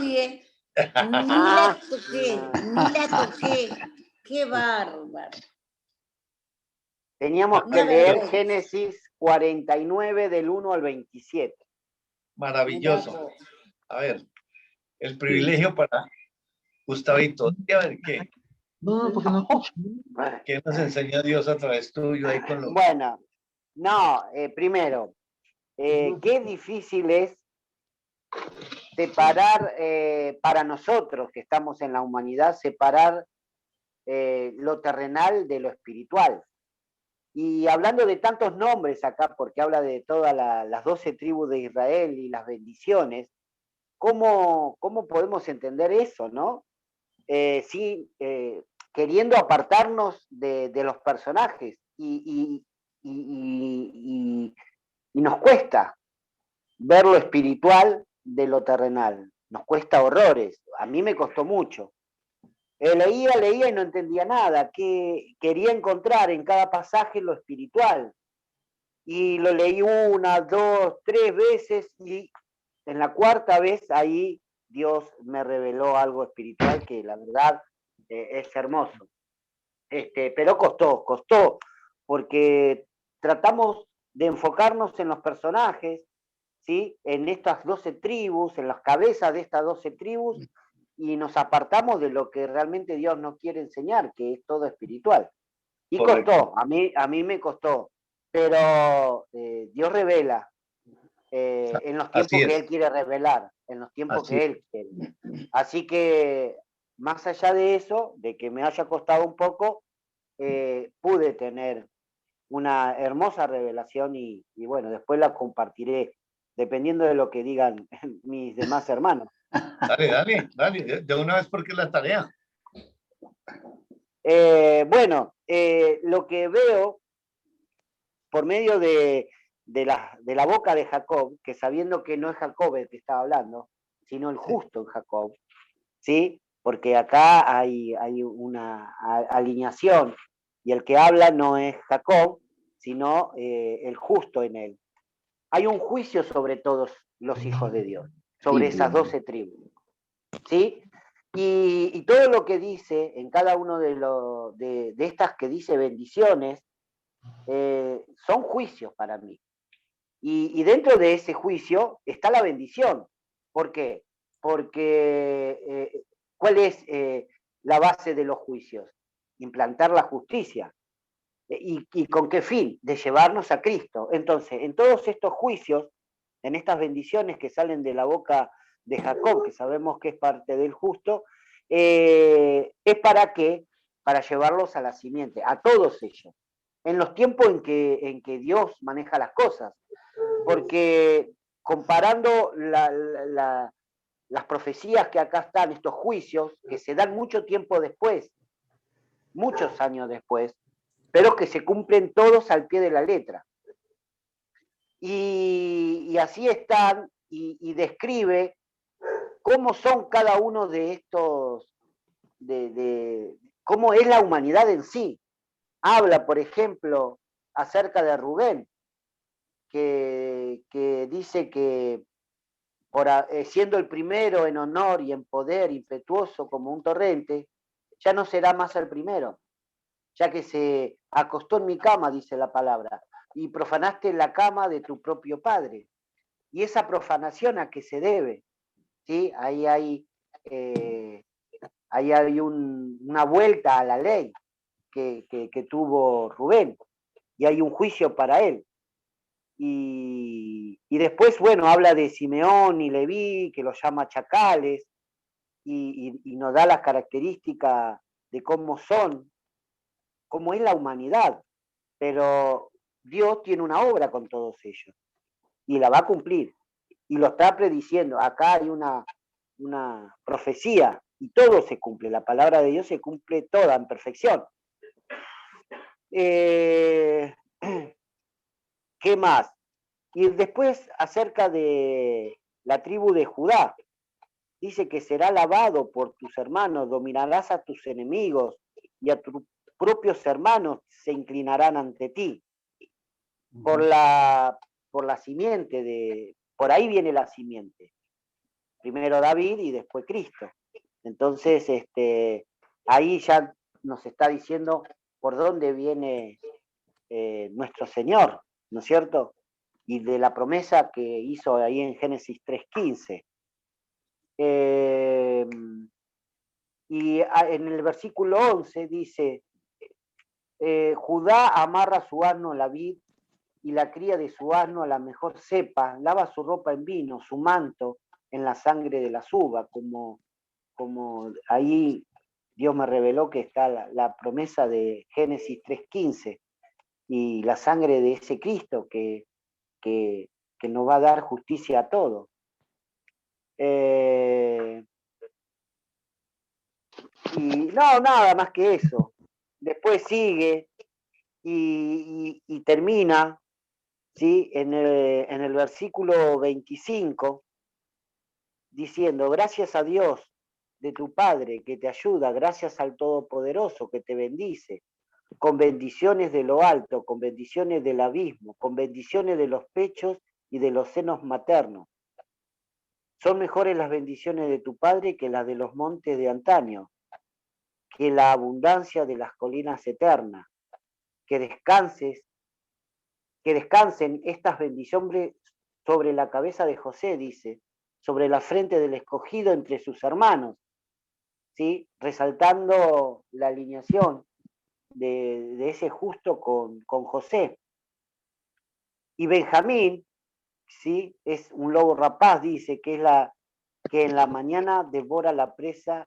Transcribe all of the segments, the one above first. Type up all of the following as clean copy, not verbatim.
nadie, ni la toqué, ni la toqué. ¡Qué bárbaro! Teníamos que leer Génesis 49 del 1 al 27. Maravilloso. A ver, el privilegio para Gustavito. A ver, ¿qué? No, porque no escucho. ¿Qué nos enseña Dios a través tuyo ahí con los... Bueno, no, primero, qué difícil es separar, para nosotros que estamos en la humanidad, separar lo terrenal de lo espiritual. Y hablando de tantos nombres acá, porque habla de todas las 12 tribus de Israel y las bendiciones, ¿cómo podemos entender eso, no? Sí, queriendo apartarnos de los personajes y nos cuesta ver lo espiritual de lo terrenal, nos cuesta horrores, a mí me costó mucho. Leía y no entendía nada, que quería encontrar en cada pasaje lo espiritual. Y lo leí 1, 2, 3 veces y en la cuarta vez ahí Dios me reveló algo espiritual que la verdad es hermoso. Pero costó, porque tratamos de enfocarnos en los personajes, ¿sí? En estas 12 tribus, en las cabezas de estas 12 tribus, y nos apartamos de lo que realmente Dios nos quiere enseñar, que es todo espiritual. Y costó, a mí me costó, pero Dios revela en los tiempos que Él quiere revelar, en los tiempos que Él quiere. Así que, más allá de eso, de que me haya costado un poco, pude tener una hermosa revelación y bueno, después la compartiré, dependiendo de lo que digan mis demás hermanos. Dale, de una vez porque la tarea. Bueno, lo que veo por medio de la boca de Jacob, que sabiendo que no es Jacob el que estaba hablando, sino el justo en Jacob, ¿sí? Porque acá hay una alineación y el que habla no es Jacob, sino el justo en él. Hay un juicio sobre todos los hijos de Dios, sobre esas 12 tribus, ¿sí? Y todo lo que dice en cada uno de estas que dice bendiciones, son juicios para mí. Y dentro de ese juicio está la bendición. ¿Por qué? Porque ¿cuál es la base de los juicios? Implantar la justicia. ¿Y con qué fin? De llevarnos a Cristo. Entonces, en todos estos juicios, en estas bendiciones que salen de la boca de Jacob, que sabemos que es parte del justo, ¿es para qué? Para llevarlos a la simiente, a todos ellos, en los tiempos en que Dios maneja las cosas. Porque comparando las profecías que acá están, estos juicios, que se dan mucho tiempo después, muchos años después, pero que se cumplen todos al pie de la letra. Y así están, y describe cómo son cada uno de estos, cómo es la humanidad en sí. Habla, por ejemplo, acerca de Rubén, que dice que siendo el primero en honor y en poder, impetuoso como un torrente, ya no será más el primero, ya que se acostó en mi cama, dice la palabra, y profanaste la cama de tu propio padre. Y esa profanación a qué se debe, ¿sí? Ahí hay una vuelta a la ley que tuvo Rubén, y hay un juicio para él. Y después, bueno, habla de Simeón y Leví, que los llama chacales, y nos da las características de cómo son, cómo es la humanidad. Pero Dios tiene una obra con todos ellos, y la va a cumplir, y lo está prediciendo. Acá hay una profecía, y todo se cumple, la palabra de Dios se cumple toda en perfección. ¿Qué más? Y después acerca de la tribu de Judá, dice que será alabado por tus hermanos, dominarás a tus enemigos y a tus propios hermanos se inclinarán ante ti. Por la simiente, por ahí viene la simiente. primero David y después Cristo. Entonces, ahí ya nos está diciendo por dónde viene nuestro Señor, ¿no es cierto? Y de la promesa que hizo ahí en Génesis 3:15. Y en el versículo 11 dice, Judá amarra su asno a la vid y la cría de su asno a la mejor cepa, lava su ropa en vino, su manto en la sangre de las uvas, como ahí Dios me reveló que está la promesa de Génesis 3:15 y la sangre de ese Cristo que nos va a dar justicia a todos. Y no, nada más que eso. Después sigue y termina, ¿sí? En el versículo 25, diciendo, gracias a Dios de tu Padre que te ayuda, gracias al Todopoderoso que te bendice, con bendiciones de lo alto, con bendiciones del abismo, con bendiciones de los pechos y de los senos maternos. Son mejores las bendiciones de tu Padre que las de los montes de antaño, que la abundancia de las colinas eternas. Que descansen estas bendiciones sobre la cabeza de José, dice, sobre la frente del escogido entre sus hermanos, ¿sí? Resaltando la alineación de ese justo con José. Y Benjamín, ¿sí? Es un lobo rapaz, dice, que en la mañana devora la presa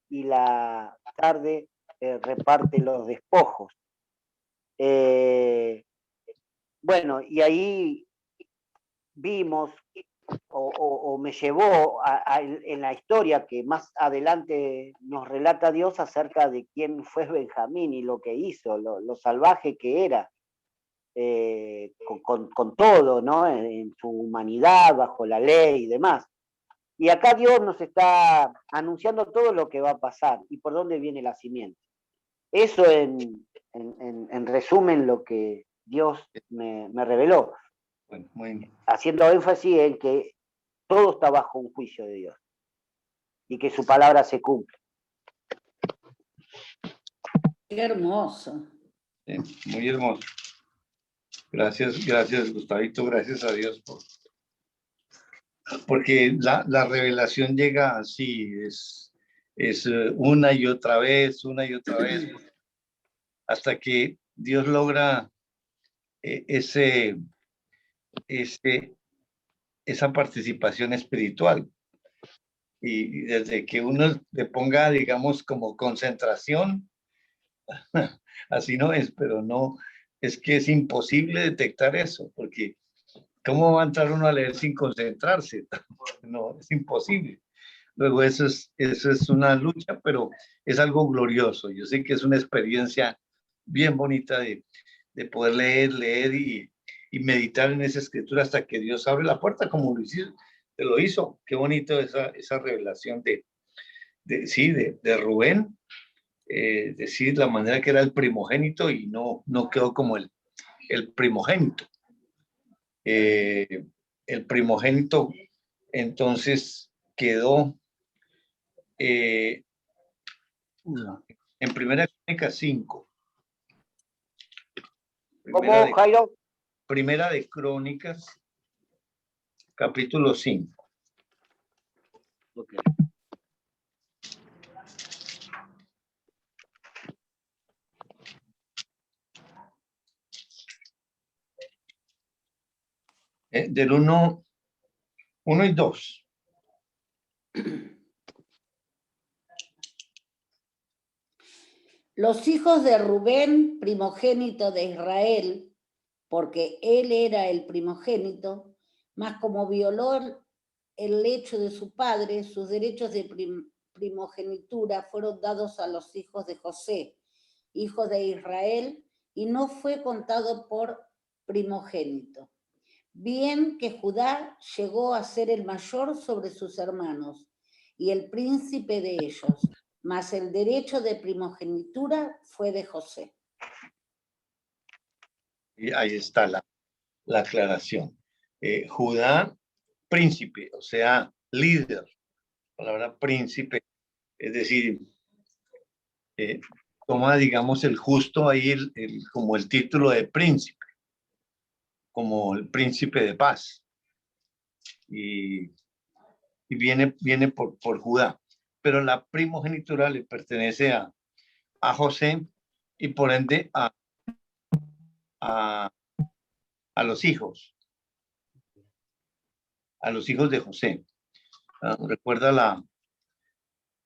y la tarde reparte los despojos. Bueno, y ahí vimos o me llevó en la historia que más adelante nos relata Dios acerca de quién fue Benjamín y lo que hizo, lo salvaje que era, con todo, ¿no? En su humanidad, bajo la ley y demás. Y acá Dios nos está anunciando todo lo que va a pasar y por dónde viene la simiente. Eso en resumen lo que Dios me reveló. Bueno, muy bien. Haciendo énfasis en que todo está bajo un juicio de Dios y que su palabra se cumple. Qué hermoso. Sí, muy hermoso. Gracias, Gustavito, gracias a Dios porque la revelación llega así, es una y otra vez, hasta que Dios logra esa participación espiritual. Y desde que uno le ponga, digamos, como concentración, así no es, pero no, es que es imposible detectar eso, porque ¿cómo va a entrar uno a leer sin concentrarse? No, es imposible. Luego eso es una lucha, pero es algo glorioso. Yo sé que es una experiencia bien bonita de poder leer y meditar en esa escritura hasta que Dios abre la puerta, como lo hizo. Qué bonito esa revelación de Rubén, decir la manera que era el primogénito y no quedó como el primogénito. El primogénito entonces quedó en Primera Crónica 5. ¿Cómo, Jairo? Primera de Crónicas, capítulo 5. Okay. Del 1 y 2. Los hijos de Rubén, primogénito de Israel, porque él era el primogénito, mas como violó el lecho de su padre, sus derechos de primogenitura fueron dados a los hijos de José, hijos de Israel, y no fue contado por primogénito. Bien que Judá llegó a ser el mayor sobre sus hermanos y el príncipe de ellos, mas el derecho de primogenitura fue de José. Y ahí está la aclaración. Judá, príncipe, o sea, líder, la palabra príncipe, es decir, toma, digamos, el justo ahí como el título de príncipe, como el príncipe de paz, y viene por Judá, pero la primogenitura le pertenece a José y por ende a los hijos de José. Recuerda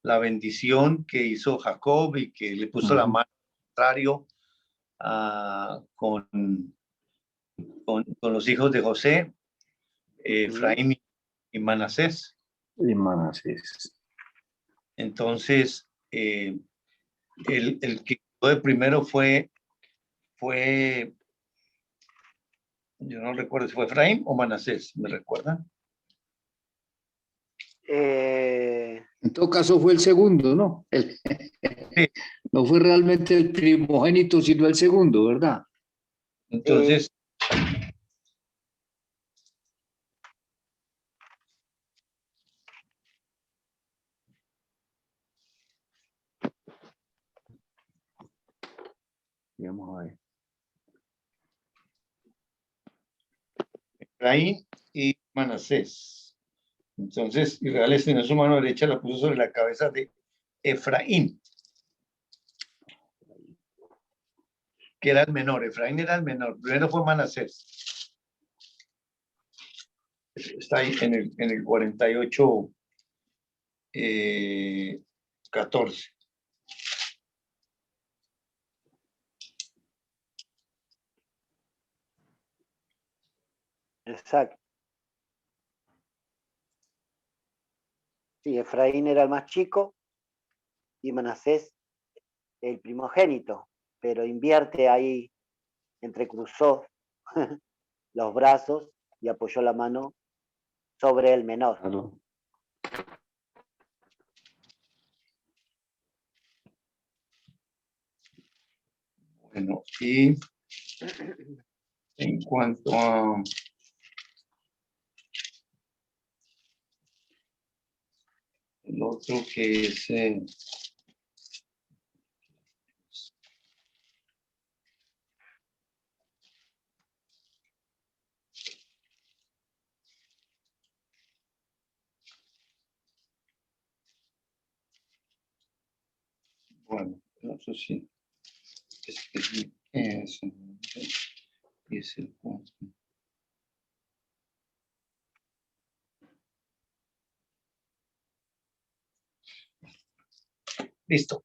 la bendición que hizo Jacob y que le puso la mano contrario con los hijos de José, Efraín y Manasés. Y Manasés. Entonces, el que quedó de primero fue, yo no recuerdo si fue Efraín o Manasés, ¿me recuerdan? En todo caso fue el segundo, ¿no? Sí. No fue realmente el primogénito, sino el segundo, ¿verdad? Entonces, vamos a ver. Efraín y Manasés. Entonces, Israel extendió su mano derecha, la puso sobre la cabeza de Efraín, que era el menor. Efraín era el menor. Primero fue Manasés. Está ahí en el 48, 14. Exacto. Sí, Efraín era el más chico y Manasés el primogénito, pero invierte ahí, entrecruzó los brazos y apoyó la mano sobre el menor. Claro. Bueno, y en cuanto a el otro que es bueno, eso sí, es el punto. Listo,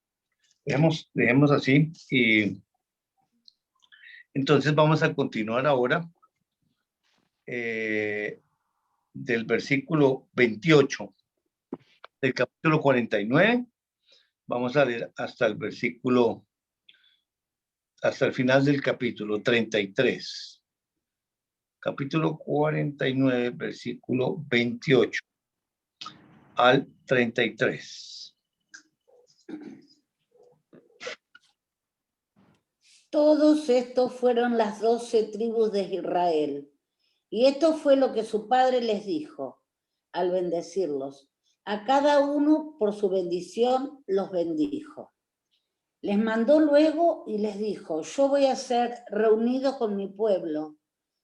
dejemos así y entonces vamos a continuar ahora del versículo 28 del capítulo 49. Vamos a leer hasta el final del capítulo 33. Capítulo 49, versículo 28 al 33. Todos estos fueron las 12 tribus de Israel. Y esto fue lo que su padre les dijo al bendecirlos. A cada uno por su bendición los bendijo. Les mandó luego y les dijo, yo voy a ser reunido con mi pueblo.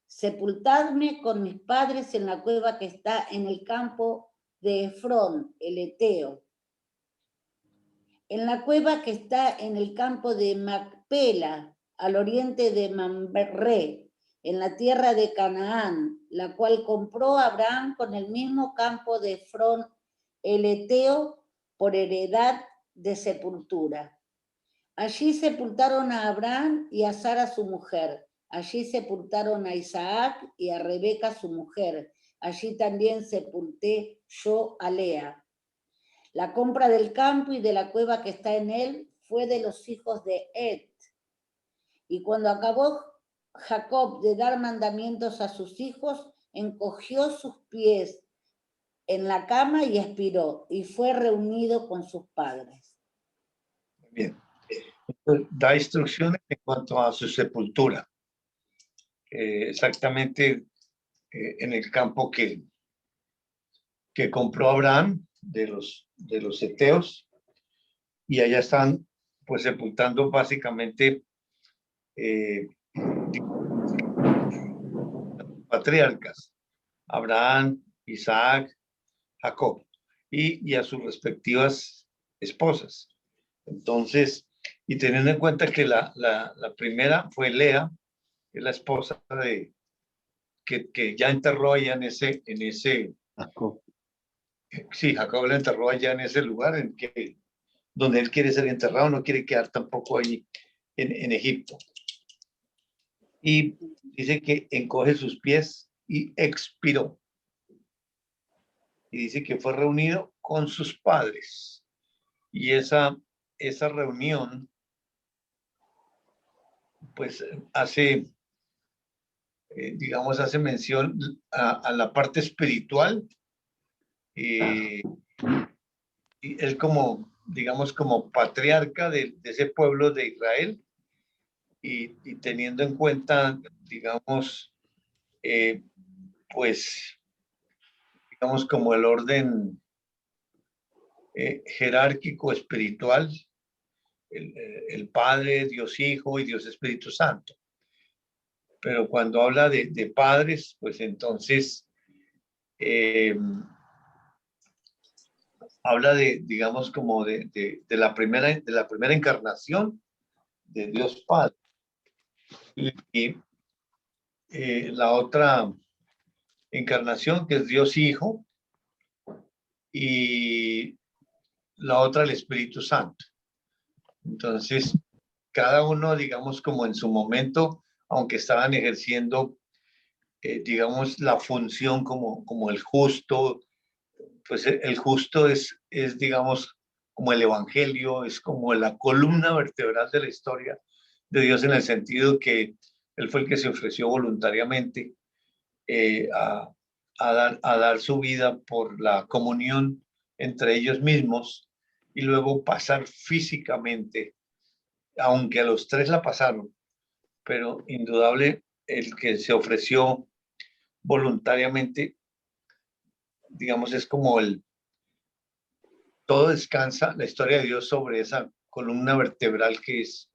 Sepultadme con mis padres en la cueva que está en el campo de Efrón, el Eteo. En la cueva que está en el campo de Macpela, al oriente de Mamre, en la tierra de Canaán, la cual compró Abraham con el mismo campo de Efrón, el Eteo, por heredad de sepultura. Allí sepultaron a Abraham y a Sara su mujer. Allí sepultaron a Isaac y a Rebeca su mujer. Allí también sepulté yo a Lea. La compra del campo y de la cueva que está en él fue de los hijos de Ed. Y cuando acabó Jacob de dar mandamientos a sus hijos, encogió sus pies en la cama y expiró, y fue reunido con sus padres. Bien. Da instrucciones en cuanto a su sepultura. Exactamente en el campo que que compró Abraham de los heteos, y allá están pues sepultando básicamente patriarcas, Abraham, Isaac, Jacob, y a sus respectivas esposas. Entonces, y teniendo en cuenta que la primera fue Lea, que es la esposa de que ya enterró allá en ese Jacob. sí, Jacob la enterró allá en ese lugar donde él quiere ser enterrado, no quiere quedar tampoco allí en Egipto. Y dice que encoge sus pies y expiró. Y dice que fue reunido con sus padres. Y esa reunión, pues hace, digamos, hace mención a la parte espiritual. Y él como, digamos, como patriarca de ese pueblo de Israel, y teniendo en cuenta, digamos, pues, digamos, como el orden jerárquico espiritual, el Padre, Dios Hijo y Dios Espíritu Santo. Pero cuando habla de padres, pues entonces habla digamos, como de la primera encarnación de Dios Padre. Y la otra encarnación, que es Dios Hijo, y la otra el Espíritu Santo. Entonces, cada uno, digamos, como en su momento, aunque estaban ejerciendo, digamos, la función como el justo, pues el justo es, digamos, como el evangelio, es como la columna vertebral de la historia de Dios, en el sentido que él fue el que se ofreció voluntariamente a dar su vida por la comunión entre ellos mismos, y luego pasar físicamente, aunque a los tres la pasaron, pero indudable el que se ofreció voluntariamente, digamos, es como todo descansa, la historia de Dios, sobre esa columna vertebral que es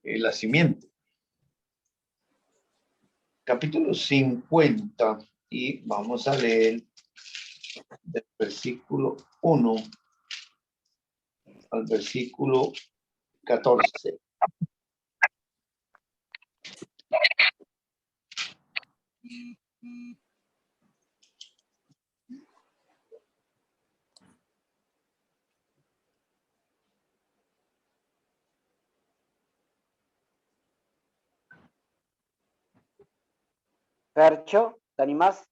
la simiente. Capítulo 50, y vamos a leer del versículo 1 al versículo 14. Percho, ¿te animás?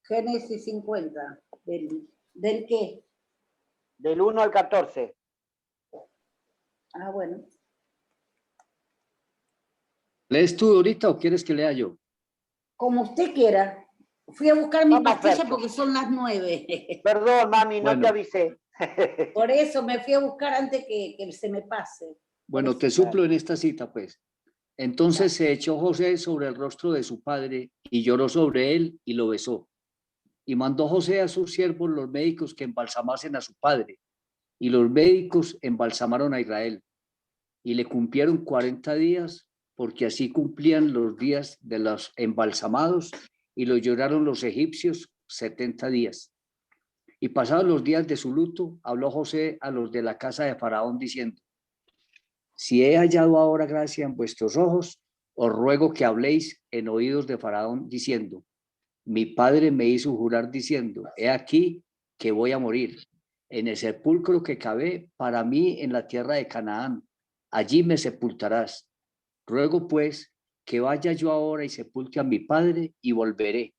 Génesis 50. ¿Del qué? Del 1 al 14. Ah, bueno. ¿Lees tú ahorita o quieres que lea yo? Como usted quiera. Fui a buscar mi Vamos, pastilla Fercho. porque son las 9. Perdón, mami, no Bueno. te avisé. Por eso me fui a buscar antes que se me pase. Bueno, te suplo en esta cita, pues. Entonces se echó José sobre el rostro de su padre y lloró sobre él y lo besó. Y mandó José a sus siervos, los médicos, que embalsamasen a su padre. Y los médicos embalsamaron a Israel. Y le cumplieron 40 días, porque así cumplían los días de los embalsamados, y lo lloraron los egipcios 70 días. Y pasados los días de su luto, habló José a los de la casa de Faraón, diciendo: si he hallado ahora gracia en vuestros ojos, os ruego que habléis en oídos de Faraón, diciendo: mi padre me hizo jurar diciendo: he aquí que voy a morir en el sepulcro que cavé para mí en la tierra de Canaán, allí me sepultarás. Ruego pues que vaya yo ahora y sepulte a mi padre y volveré.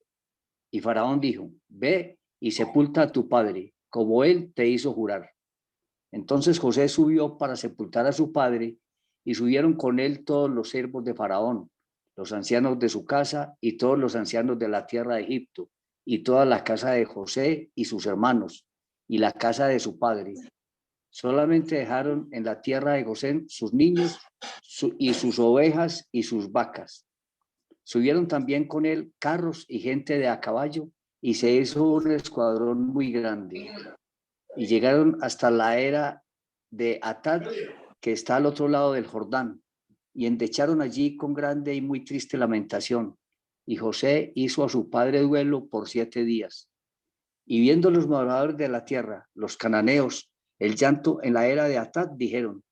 Y Faraón dijo: ve y sepulta a tu padre, como él te hizo jurar. Entonces José subió para sepultar a su padre, y subieron con él todos los siervos de Faraón, los ancianos de su casa y todos los ancianos de la tierra de Egipto, y toda la casa de José y sus hermanos, y la casa de su padre. Solamente dejaron en la tierra de Gosén sus niños y sus ovejas y sus vacas. Subieron también con él carros y gente de a caballo, y se hizo un escuadrón muy grande. Y llegaron hasta la era de Atad, que está al otro lado del Jordán, y endecharon allí con grande y muy triste lamentación. Y José hizo a su padre duelo por 7 días. Y viendo los moradores de la tierra, los cananeos, el llanto en la era de Atad, dijeron: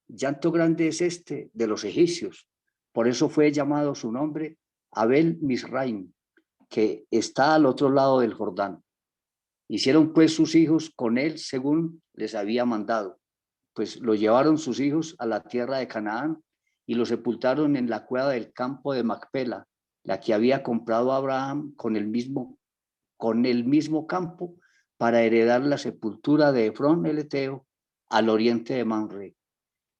llanto grande es este de los egipcios. Por eso fue llamado su nombre Abel Misraim, que está al otro lado del Jordán. Hicieron pues sus hijos con él según les había mandado, pues lo llevaron sus hijos a la tierra de Canaán y lo sepultaron en la cueva del campo de Macpela, la que había comprado Abraham con el mismo campo, para heredar la sepultura de Efrón el Eteo al oriente de Mamre.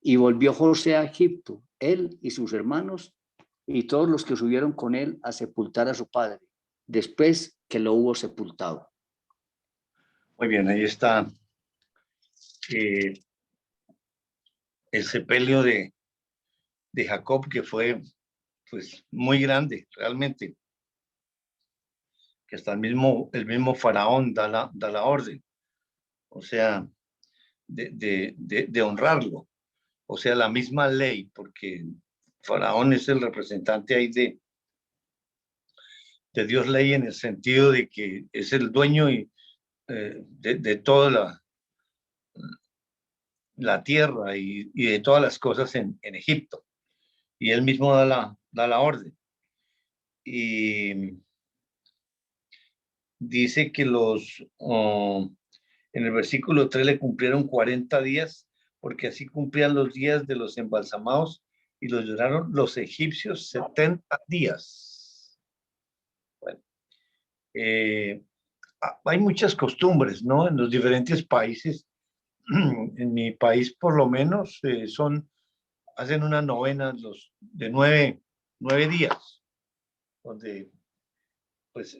Y volvió José a Egipto, él y sus hermanos, y todos los que subieron con él a sepultar a su padre, después que lo hubo sepultado. Muy bien, ahí está el sepelio de Jacob, que fue pues muy grande, realmente, que hasta el mismo faraón da la orden, o sea, de honrarlo, o sea, la misma ley, porque faraón es el representante ahí de Dios ley, en el sentido de que es el dueño de toda la tierra y de todas las cosas en Egipto, y él mismo da la orden. Y dice que en el versículo 3 le cumplieron 40 días, porque así cumplían los días de los embalsamados, y los lloraron los egipcios 70 días. Bueno, hay muchas costumbres, ¿no? En los diferentes países. En mi país, por lo menos, hacen una novena de 9 días, donde pues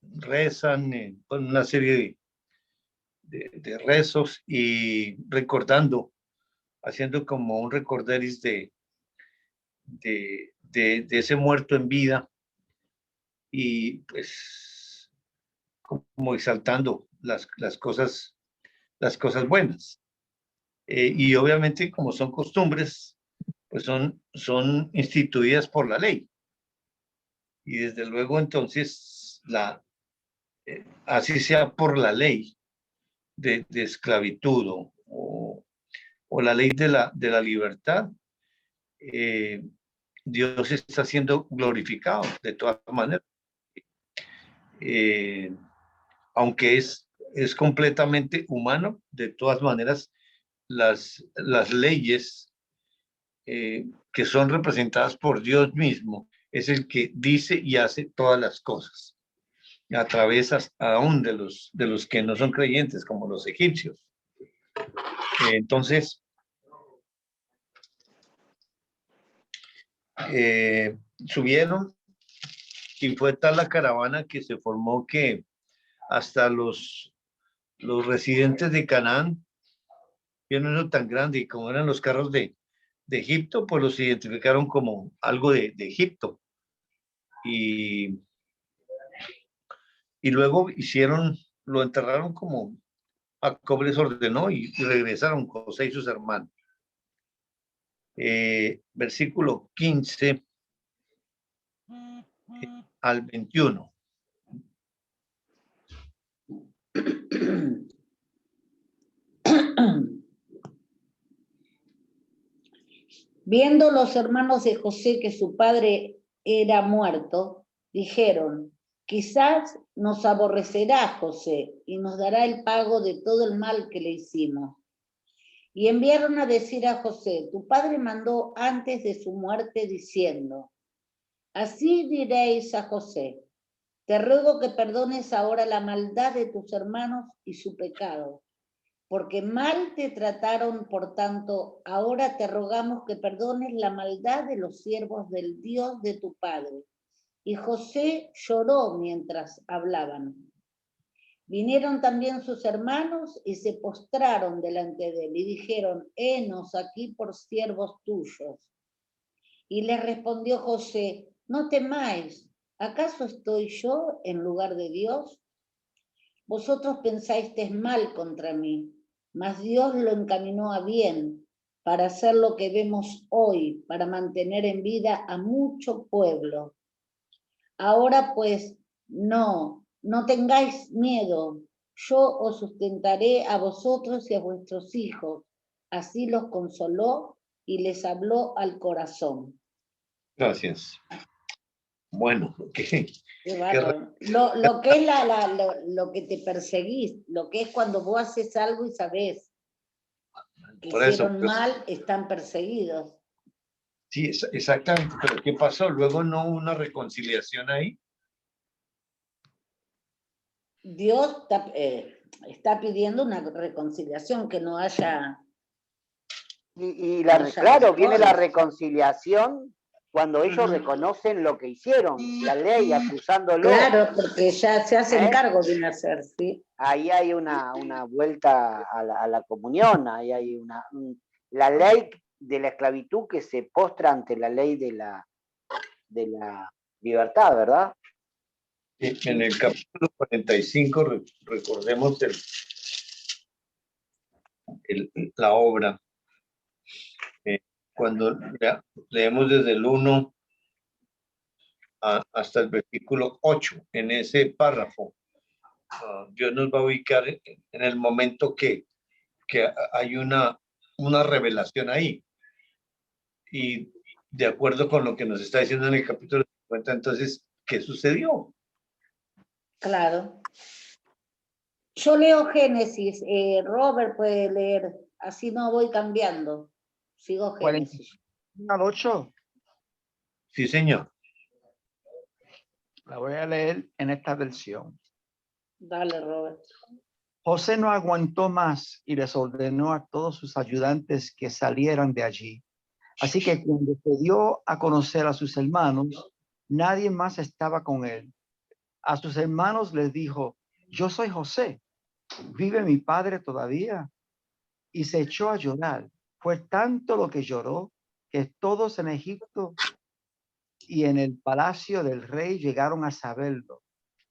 rezan con una serie de rezos y recordando, haciendo como un recorderis de ese muerto en vida, y pues como exaltando las cosas buenas. Y obviamente, como son costumbres, pues son instituidas por la ley. Y desde luego, entonces, así sea por la ley de esclavitud o la ley de la libertad, Dios está siendo glorificado de todas maneras. Aunque es completamente humano, de todas maneras, las leyes que son representadas por Dios mismo, es el que dice y hace todas las cosas, a través aún de los que no son creyentes, como los egipcios. Entonces, subieron, y fue tal la caravana que se formó que hasta los residentes de Canaán, vieron eso tan grande, y como eran los carros de Egipto, pues los identificaron como algo de Egipto. Y luego lo enterraron como Jacob les ordenó, y regresaron José y sus hermanos. Versículo 15 al 21. Viendo los hermanos de José que su padre era muerto, dijeron: quizás nos aborrecerá José y nos dará el pago de todo el mal que le hicimos. Y enviaron a decir a José: tu padre mandó antes de su muerte diciendo: así diréis a José, te ruego que perdones ahora la maldad de tus hermanos y su pecado, porque mal te trataron, por tanto, ahora te rogamos que perdones la maldad de los siervos del Dios de tu padre. Y José lloró mientras hablaban. Vinieron también sus hermanos y se postraron delante de él y dijeron: henos aquí por siervos tuyos. Y les respondió José: no temáis, ¿acaso estoy yo en lugar de Dios? Vosotros pensáis mal contra mí, mas Dios lo encaminó a bien, para hacer lo que vemos hoy, para mantener en vida a mucho pueblo. Ahora pues, no tengáis miedo, yo os sustentaré a vosotros y a vuestros hijos. Así los consoló y les habló al corazón. Gracias. Bueno, Qué bárbaro. Lo que es lo que te perseguís, lo que es cuando vos haces algo y sabés que por eso, hicieron mal, están perseguidos. sí, exactamente, pero ¿qué pasó? Luego no hubo una reconciliación ahí. Dios está pidiendo una reconciliación, que no haya... Claro, viene la reconciliación cuando ellos reconocen lo que hicieron, la ley acusándolo. Claro, porque ya se hacen cargo de un hacer, ¿sí? Ahí hay una vuelta a la comunión, ahí hay la ley de la esclavitud que se postra ante la ley de la libertad, ¿verdad? En el capítulo 45, recordemos la obra. Cuando leemos desde el 1 hasta el versículo 8, en ese párrafo, Dios nos va a ubicar en el momento que hay una revelación ahí. Y de acuerdo con lo que nos está diciendo en el capítulo 50, entonces, ¿qué sucedió? Claro. Yo leo Génesis, Robert puede leer, así no voy cambiando. Sigo Génesis. Al 8. Sí, señor. La voy a leer en esta versión. Dale, Robert. José no aguantó más y les ordenó a todos sus ayudantes que salieran de allí. Así que cuando se dio a conocer a sus hermanos, nadie más estaba con él. A sus hermanos les dijo: yo soy José, ¿vive mi padre todavía? Y se echó a llorar. Fue tanto lo que lloró que todos en Egipto y en el palacio del rey llegaron a saberlo.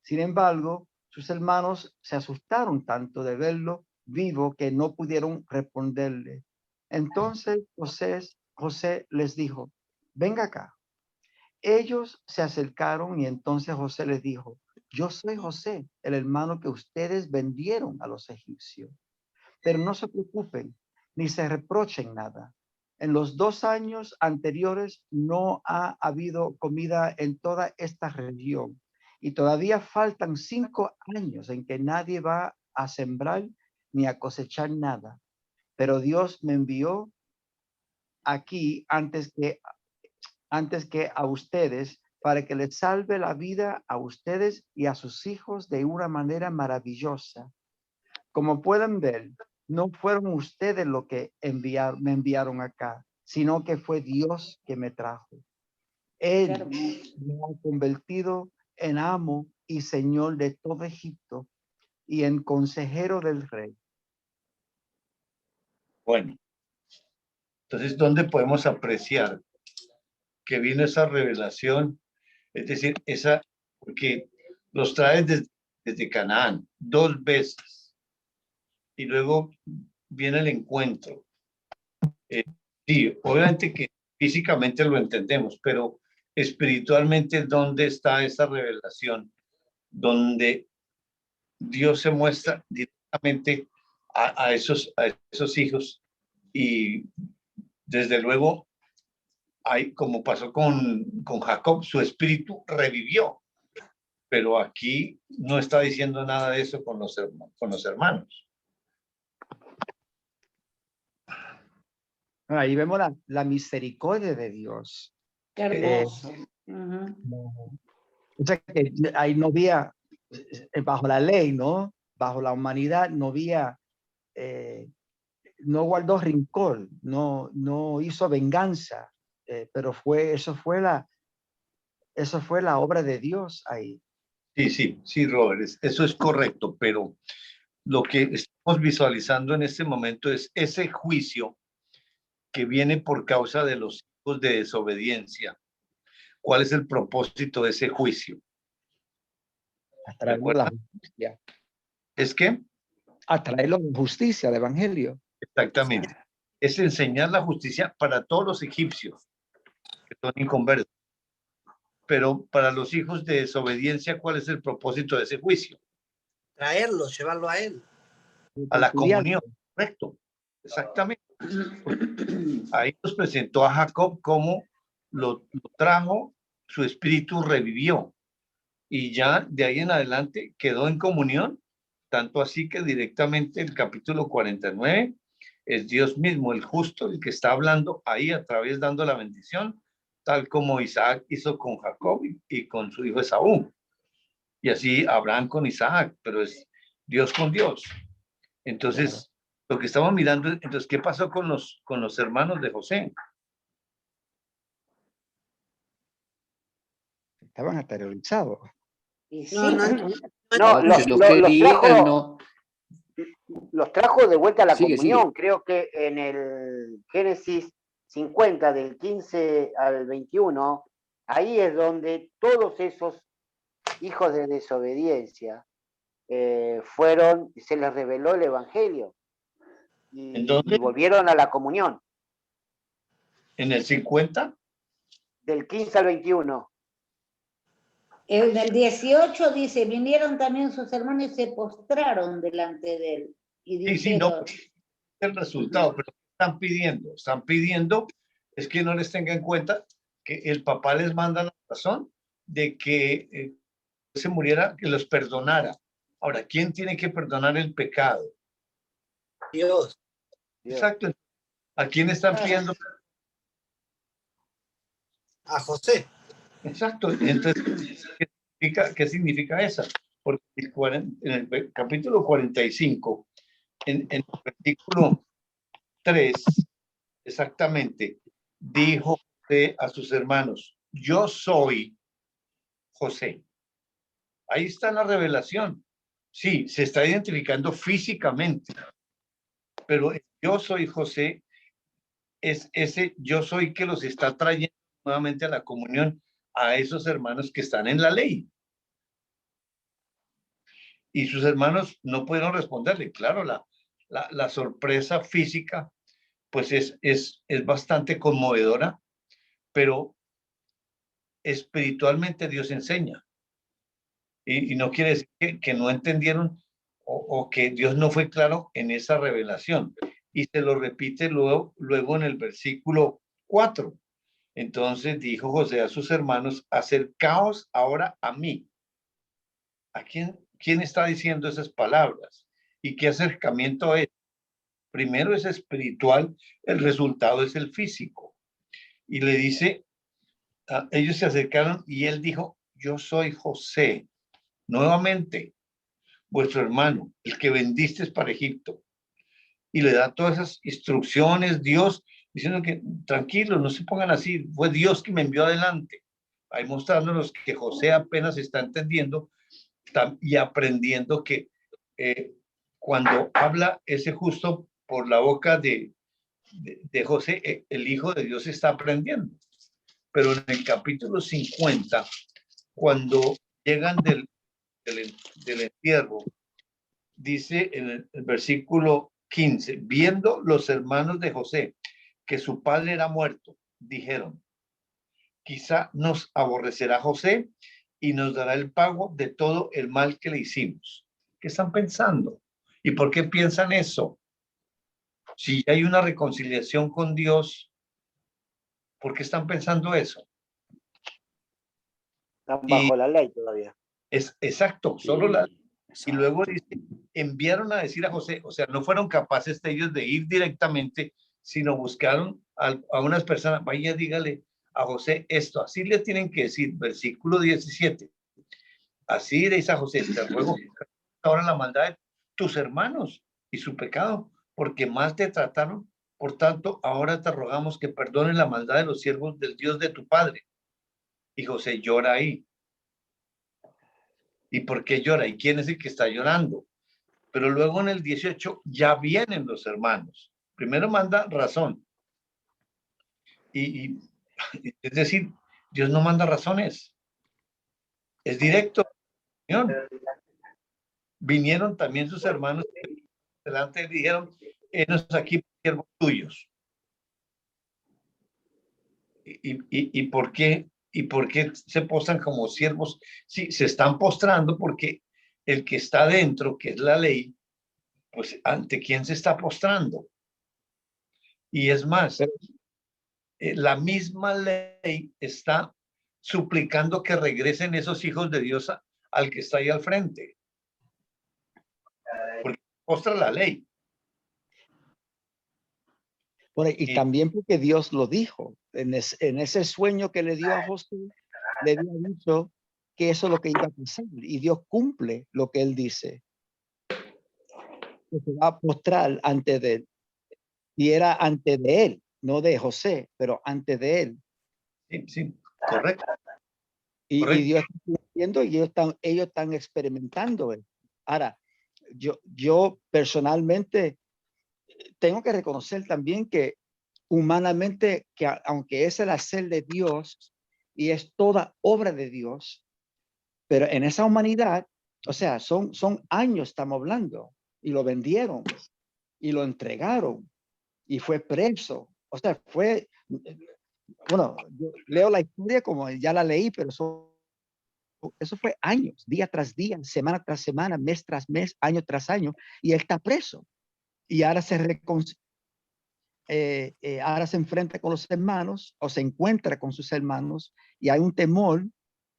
Sin embargo, sus hermanos se asustaron tanto de verlo vivo que no pudieron responderle. Entonces José les dijo: venga acá. Ellos se acercaron y entonces José les dijo: yo soy José, el hermano que ustedes vendieron a los egipcios. Pero no se preocupen ni se reprochen nada. En los 2 años anteriores no ha habido comida en toda esta región y todavía faltan 5 años en que nadie va a sembrar ni a cosechar nada. Pero Dios me envió aquí antes que a ustedes para que les salve la vida a ustedes y a sus hijos de una manera maravillosa. Como pueden ver, no fueron ustedes los que me enviaron acá, sino que fue Dios que me trajo. Él me ha convertido en amo y señor de todo Egipto y en consejero del rey. Bueno, entonces, ¿dónde podemos apreciar que vino esa revelación? Es decir, porque los trae desde Canaán 2 veces y luego viene el encuentro. Sí, obviamente que físicamente lo entendemos, pero espiritualmente, ¿dónde está esa revelación? Donde Dios se muestra directamente a esos hijos y desde luego, como pasó con Jacob, su espíritu revivió, pero aquí no está diciendo nada de eso con los hermanos. Ahí vemos la misericordia de Dios. Qué hermoso. O sea, que ahí no había, bajo la ley, ¿no? Bajo la humanidad no había, no guardó rencor, no hizo venganza, pero eso fue la obra de Dios ahí. Sí, Robert, eso es correcto, pero lo que estamos visualizando en este momento es ese juicio que viene por causa de los hijos de desobediencia, ¿Cuál es el propósito de ese juicio? Atraerlo a la justicia. ¿Es que? Atraerlo a la justicia, al evangelio. Exactamente. Es enseñar la justicia para todos los egipcios que son inconversos. Pero para los hijos de desobediencia, ¿cuál es el propósito de ese juicio? Traerlo, llevarlo a él. A la comunión, correcto. Exactamente. Ahí nos presentó a Jacob cómo lo trajo, su espíritu revivió. Y ya de ahí en adelante quedó en comunión, tanto así que directamente el capítulo 49 es Dios mismo, el justo, el que está hablando ahí a través dando la bendición, tal como Isaac hizo con Jacob y con su hijo Esaú. Y así Abraham con Isaac, pero es Dios con Dios. Entonces, lo que estamos mirando, entonces, ¿qué pasó con los hermanos de José? Estaban aterrorizados. Y sí, No, no, No, que no querían, no. los trajo de vuelta a la Sigue, comunión. sigue. Creo que en el Génesis 50, del 15 al 21, ahí es donde todos esos hijos de desobediencia se les reveló el evangelio y Entonces, volvieron a la comunión. en el 50, Del 15 al 21. en el 18 dice, vinieron también sus hermanos y se postraron delante de él. Y sí, no, dijeron, el resultado, pero están pidiendo es que no les tenga en cuenta que el papá les manda la razón de que se muriera, que los perdonara. Ahora, ¿quién tiene que perdonar el pecado? Dios. Exacto. ¿A quién están pidiendo? A José. Exacto. Entonces, ¿qué significa eso? Porque en el capítulo 45, en el versículo 3, exactamente, dijo José a sus hermanos, yo soy José. Ahí está la revelación. Sí, se está identificando físicamente, pero yo soy José, es ese yo soy que los está trayendo nuevamente a la comunión a esos hermanos que están en la ley. Y sus hermanos no pudieron responderle. Claro, la sorpresa física pues es bastante conmovedora, pero espiritualmente Dios enseña. Y no quiere decir que no entendieron o que Dios no fue claro en esa revelación. Y se lo repite luego en el versículo 4. Entonces dijo José a sus hermanos, acercaos ahora a mí. ¿A quién está diciendo esas palabras? ¿Y qué acercamiento es? Primero es espiritual, el resultado es el físico. Y le dice, ellos se acercaron y él dijo, yo soy José, nuevamente, vuestro hermano, el que vendisteis para Egipto. Y le da todas esas instrucciones, Dios, diciendo que tranquilos, no se pongan así, fue Dios que me envió adelante. Ahí mostrándonos que José apenas está entendiendo y aprendiendo que cuando habla ese justo por la boca de José, el Hijo de Dios está aprendiendo. Pero en el capítulo 50, cuando llegan del entierro, dice en el versículo 15, viendo los hermanos de José que su padre era muerto, dijeron, quizá nos aborrecerá José y nos dará el pago de todo el mal que le hicimos. ¿Qué están pensando? ¿Y por qué piensan eso? Si hay una reconciliación con Dios, ¿por qué están pensando eso? Están bajo la ley todavía. Es exacto, solo la... Exacto. Y luego dice, enviaron a decir a José, o sea, no fueron capaces de ellos de ir directamente, sino buscaron a unas personas, vaya, dígale a José esto, así le tienen que decir, versículo 17, así dice a José, te ruego ahora la maldad de tus hermanos y su pecado, porque mal te trataron, por tanto, ahora te rogamos que perdones la maldad de los siervos del Dios de tu padre. Y José llora ahí. ¿Y por qué llora? ¿Y quién es el que está llorando? Pero luego en el 18 ya vienen los hermanos. Primero manda razón. Es decir, Dios no manda razones. Es directo. Señor. Vinieron también sus hermanos delante y dijeron, enos aquí siervos tuyos. ¿Y por qué? ¿Y por qué se postran como siervos? Sí, se están postrando porque el que está dentro, que es la ley, pues ¿ante quién se está postrando? Y es más, la misma ley está suplicando que regresen esos hijos de Dios al que está ahí al frente. Porque postra la ley. Bueno, y Sí. también porque Dios lo dijo. En ese sueño que le dio a José, le había dicho que eso es lo que iba a pasar. Y Dios cumple lo que él dice. Que se va a postrar ante de él. Y era ante de él, no de José, pero ante de él. Sí, sí, correcto. Y Correcto. Dios está cumpliendo y ellos están experimentando. Ahora, yo personalmente tengo que reconocer también que humanamente, que aunque es el hacer de Dios y es toda obra de Dios, pero en esa humanidad, o sea, son años, estamos hablando, y lo vendieron y lo entregaron y fue preso. O sea, fue, bueno, yo leo la historia como ya la leí, pero eso fue años, día tras día, semana tras semana, mes tras mes, año tras año, y él está preso. Y ahora ahora se enfrenta con los hermanos o se encuentra con sus hermanos y hay un temor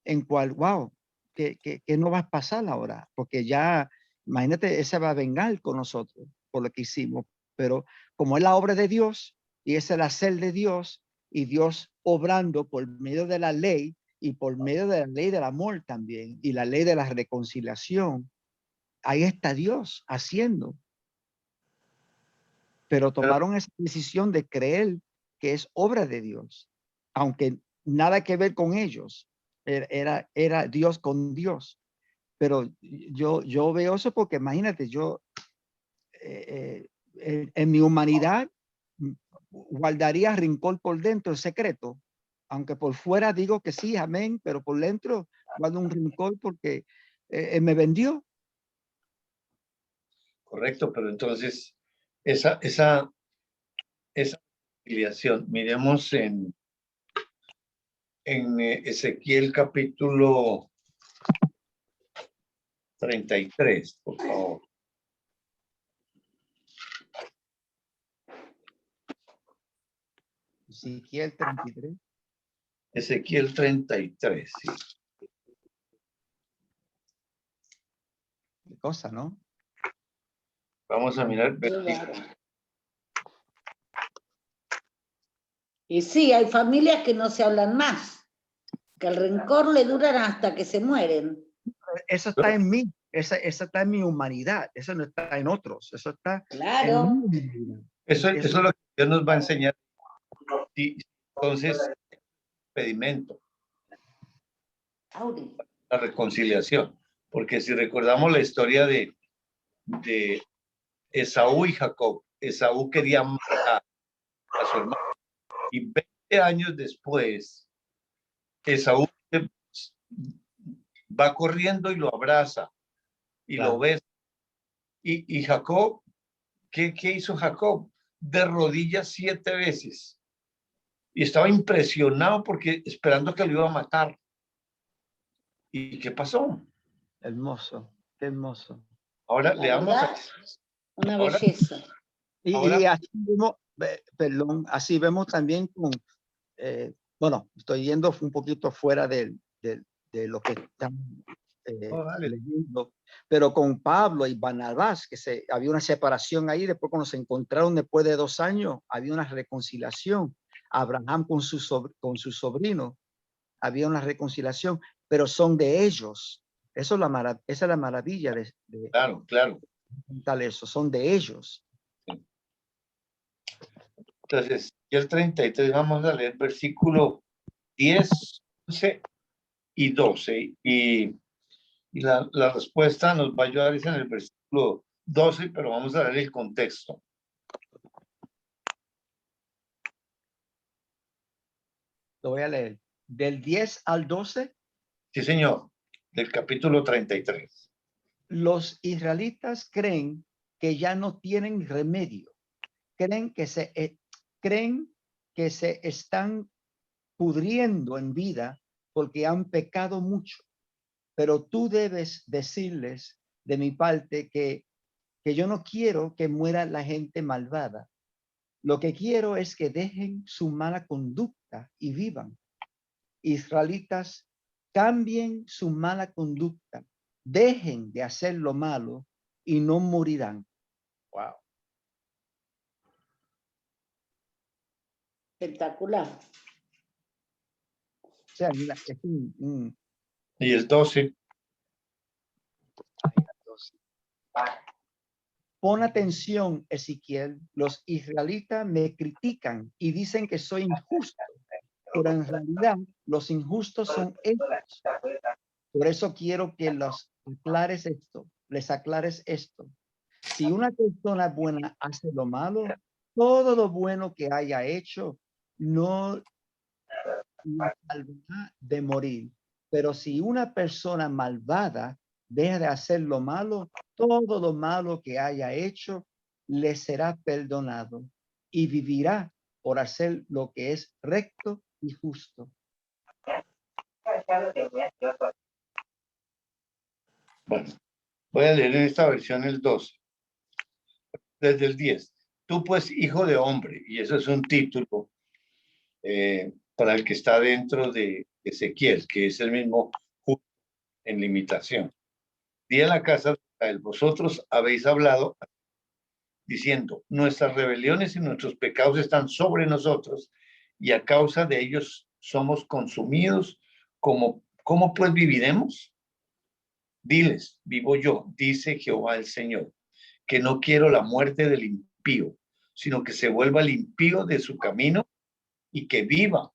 en cual, wow, que no va a pasar ahora, porque ya, imagínate, ese va a vengar con nosotros por lo que hicimos, pero como es la obra de Dios y es el hacer de Dios y Dios obrando por medio de la ley y por medio de la ley del amor también y la ley de la reconciliación, ahí está Dios haciendo. Pero tomaron esa decisión de creer que es obra de Dios, aunque nada que ver con ellos, era Dios con Dios. Pero yo veo eso porque imagínate, yo en mi humanidad guardaría rincón por dentro, el secreto, aunque por fuera digo que sí, amén, pero por dentro guardo un rincón porque me vendió. Correcto, pero entonces esa filiación, miremos en Ezequiel capítulo 33, por favor. Ezequiel 33. Ezequiel 33, sí. Qué cosa, ¿no? Vamos a mirar. Y sí, hay familias que no se hablan más, que el rencor le duran hasta que se mueren. Eso está en mí, esa está en mi humanidad, eso no está en otros, eso está Claro. en mi humanidad. Eso es lo que Dios nos va a enseñar. Y entonces, pedimento, la reconciliación. Porque si recordamos la historia de Esaú y Jacob, Esaú quería matar a su hermano. Y 20 años después, Esaú va corriendo y lo abraza y Claro. lo besa. Y Jacob, ¿qué hizo Jacob? De rodillas 7 veces. Y estaba impresionado porque esperando que lo iba a matar. ¿Y qué pasó? Hermoso, qué hermoso. Ahora La leamos. verdad, una Ahora- belleza. Y así vemos, perdón, así vemos también con, bueno, estoy yendo un poquito fuera de lo que estamos leyendo, pero con Pablo y Barnabás, que había una separación ahí, después cuando se encontraron después de 2 años, había una reconciliación. Abraham con su sobrino, había una reconciliación, pero son de ellos. Eso es esa es la maravilla de Claro. tal eso, son de ellos. Entonces, y el 33, vamos a leer versículo 10, 11 y 12. Y la respuesta nos va a ayudar es en el versículo 12, pero vamos a leer el contexto. Lo voy a leer. del 10 al 12, Sí, señor, del capítulo 33. los israelitas creen que ya no tienen remedio. Creen que se están pudriendo en vida porque han pecado mucho. Pero tú debes decirles de mi parte que yo no quiero que muera la gente malvada. Lo que quiero es que dejen su mala conducta y vivan. Israelitas, cambien su mala conducta, dejen de hacer lo malo y no morirán. Wow. Espectacular. O sea, mira, es un Y el 12. Pon atención, Ezequiel. Los israelitas me critican y dicen que soy injusto, pero en realidad los injustos son ellos. Por eso quiero que les aclares esto. Si una persona buena hace lo malo, todo lo bueno que haya hecho no la salvará de morir. Pero si una persona malvada deja de hacer lo malo, todo lo malo que haya hecho le será perdonado y vivirá por hacer lo que es recto y justo. Bueno, voy a leer en esta versión el 12. Desde el 10. Tú pues, hijo de hombre, y eso es un título para el que está dentro de Ezequiel, que es el mismo en limitación. Di a la casa de Israel, vosotros habéis hablado diciendo, nuestras rebeliones y nuestros pecados están sobre nosotros y a causa de ellos somos consumidos. ¿Cómo pues viviremos? Diles, vivo yo, dice Jehová el Señor, que no quiero la muerte del impío, sino que se vuelva el impío de su camino y que viva.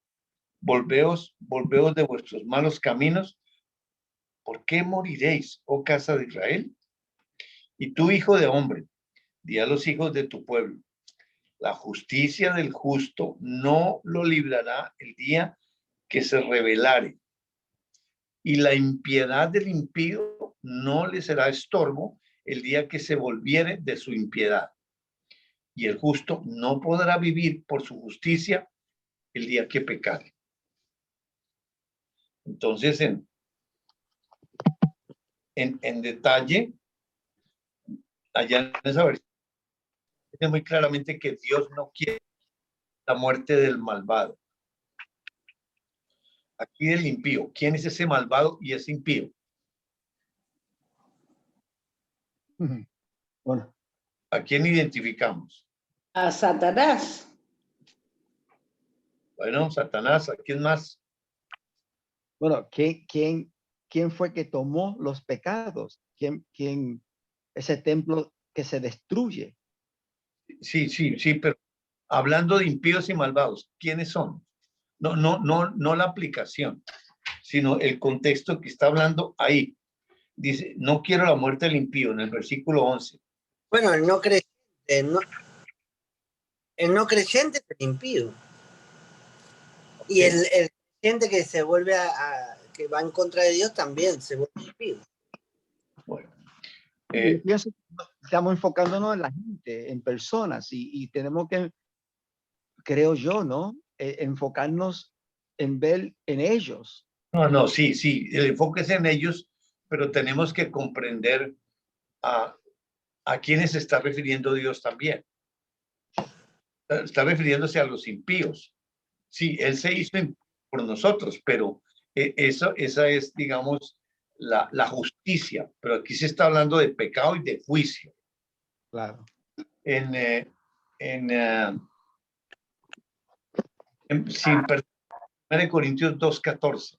Volveos de vuestros malos caminos. ¿Por qué moriréis, oh casa de Israel? Y tú, hijo de hombre, di a los hijos de tu pueblo, la justicia del justo no lo librará el día que se rebelare, y la impiedad del impío no le será estorbo el día que se volviere de su impiedad. Y el justo no podrá vivir por su justicia el día que pecare. Entonces, en detalle, allá en esa versión, dice muy claramente que Dios no quiere la muerte del malvado. Aquí del impío. ¿Quién es ese malvado y ese impío? Bueno, ¿A quién identificamos? A Satanás. Bueno, Satanás. ¿A quién más? bueno, ¿quién fue que tomó los pecados? ¿Quién ese templo que se destruye? Sí, pero hablando de impíos y malvados, ¿quiénes son? No la aplicación, sino el contexto que está hablando ahí. Dice, no quiero la muerte del impío, en el versículo 11. Bueno, el no creyente es el impío. Y el creyente que se vuelve que va en contra de Dios también se vuelve impío. Bueno, Yo pienso que estamos enfocándonos en la gente, en personas, y tenemos que, creo yo, ¿no? Enfocarnos en ver en ellos. sí, el enfoque es en ellos, pero tenemos que comprender a quiénes se está refiriendo Dios también. Está refiriéndose a los impíos. Sí, Él se hizo por nosotros, pero esa es, digamos, la justicia. Pero aquí se está hablando de pecado y de juicio. Claro. En 1 Corintios 2:14.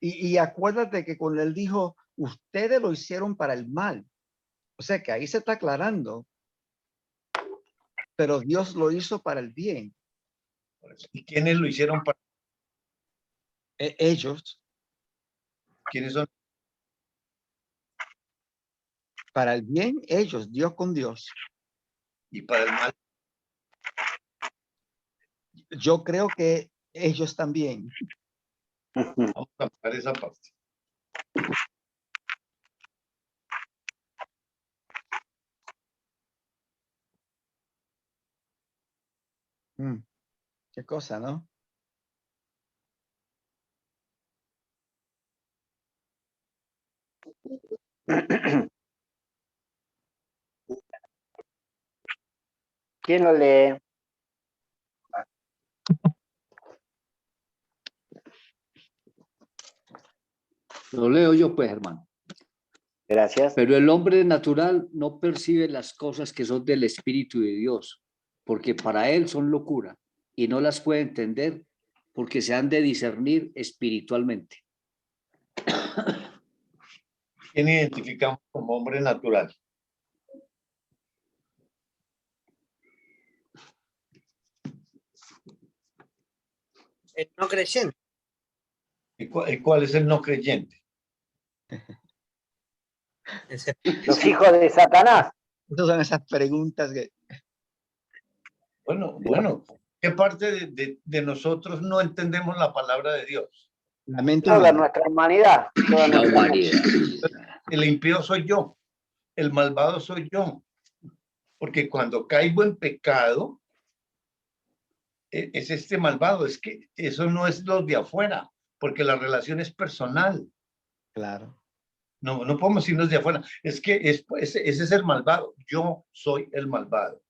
Y acuérdate que cuando él dijo, ustedes lo hicieron para el mal. O sea que ahí se está aclarando. Pero Dios lo hizo para el bien. ¿Y quiénes lo hicieron para? Ellos, ¿Quiénes son? para el bien, ellos, Dios con Dios. Y para el mal. Yo creo que ellos también. Vamos a parar esa parte. Qué cosa, ¿no? ¿Quién lo lee? Lo leo yo, pues, hermano. Gracias. Pero el hombre natural no percibe las cosas que son del Espíritu de Dios, porque para él son locura y no las puede entender porque se han de discernir espiritualmente. ¿Quién identificamos como hombre natural? El no creyente. ¿Y cuál es el no creyente? Los hijos de Satanás. Esas son esas preguntas que... Bueno, ¿qué parte de nosotros no entendemos la palabra de Dios? La mente Toda humana. nuestra humanidad. Toda La nuestra humanidad. El impío soy yo, el malvado soy yo. Porque cuando caigo en pecado, es este malvado. Es que eso no es lo de afuera, porque la relación es personal. Claro. No podemos irnos de afuera. Es que ese es el malvado. Yo soy el malvado.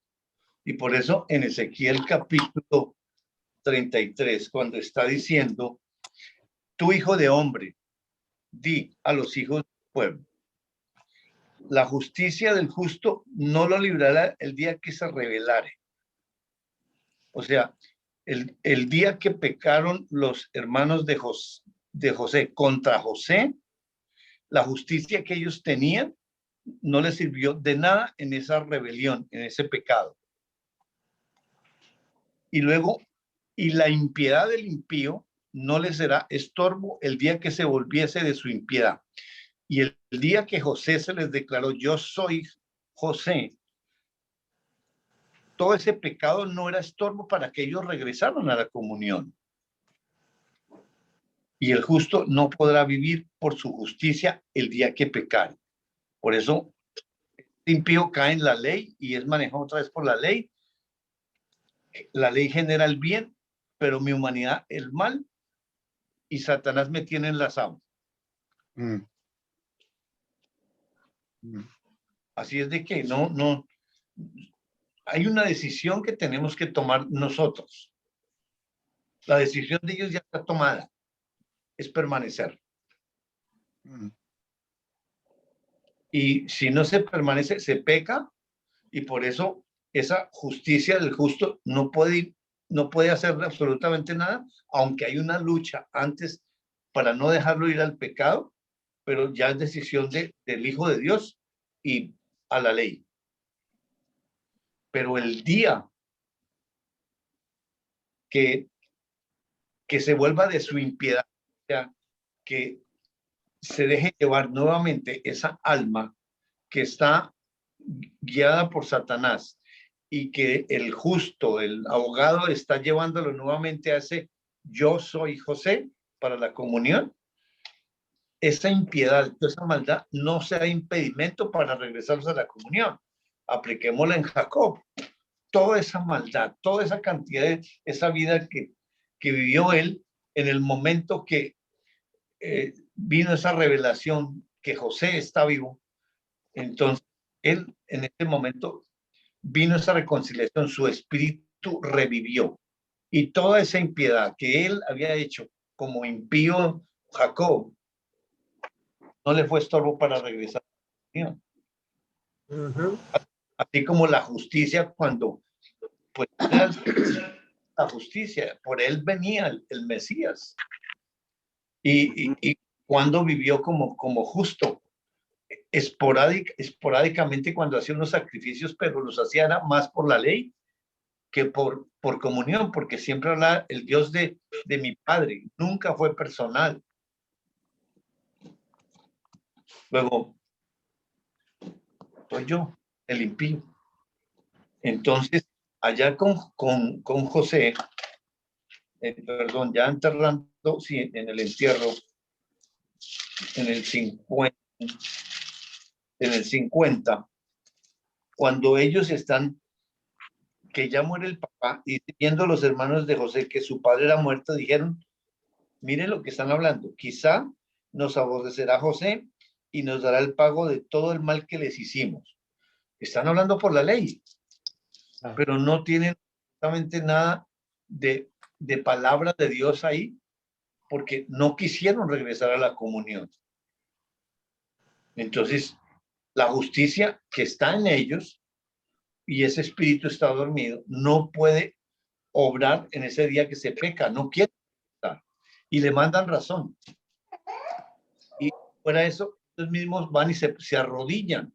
Y por eso en Ezequiel capítulo 33, cuando está diciendo, tu hijo de hombre, di a los hijos del pueblo, la justicia del justo no lo librará el día que se rebelare. O sea, el día que pecaron los hermanos de José contra José, la justicia que ellos tenían no les sirvió de nada en esa rebelión, en ese pecado. Y luego, y la impiedad del impío no le será estorbo el día que se volviese de su impiedad. Y el día que José se les declaró, yo soy José, todo ese pecado no era estorbo para que ellos regresaran a la comunión. Y el justo no podrá vivir por su justicia el día que pecare. Por eso, el impío cae en la ley y es manejado otra vez por la ley. La ley genera el bien, pero mi humanidad el mal, y Satanás me tiene enlazado. Así es de que no, hay una decisión que tenemos que tomar nosotros. La decisión de ellos ya está tomada, es permanecer. Y si no se permanece, se peca, y por eso esa justicia del justo no puede hacer absolutamente nada, aunque hay una lucha antes para no dejarlo ir al pecado, pero ya es decisión del Hijo de Dios y a la ley. Pero el día que se vuelva de su impiedad, o sea, que se deje llevar nuevamente esa alma que está guiada por Satanás y que el justo, el abogado, está llevándolo nuevamente a ese yo soy José para la comunión. Esa impiedad, esa maldad no será impedimento para regresarlos a la comunión. Apliquémosla en Jacob. Toda esa maldad, toda esa cantidad de esa vida que vivió él en el momento que vino esa revelación que José está vivo. Entonces, él en ese momento vino esa reconciliación, su espíritu revivió. Y toda esa impiedad que él había hecho como impío Jacob, no le fue estorbo para regresar. Así como la justicia, cuando pues era la justicia, por él venía el Mesías. Y cuando vivió como justo, esporádicamente cuando hacía unos sacrificios, pero los hacía más por la ley que por comunión, porque siempre hablaba el Dios de mi padre, nunca fue personal. Luego, soy yo, el impío. Entonces, allá con José, perdón, ya enterrando, sí, en el entierro, en el 50, cuando ellos están, que ya muere el papá, y viendo los hermanos de José que su padre era muerto, dijeron, miren lo que están hablando, quizá nos aborrecerá José y nos dará el pago de todo el mal que les hicimos. Están hablando por la ley, pero no tienen absolutamente nada de palabra de Dios ahí, porque no quisieron regresar a la comunión. Entonces, la justicia que está en ellos y ese espíritu está dormido, no puede obrar en ese día que se peca, no quiere estar. Y le mandan razón. Y fuera de eso, ellos mismos van y se arrodillan.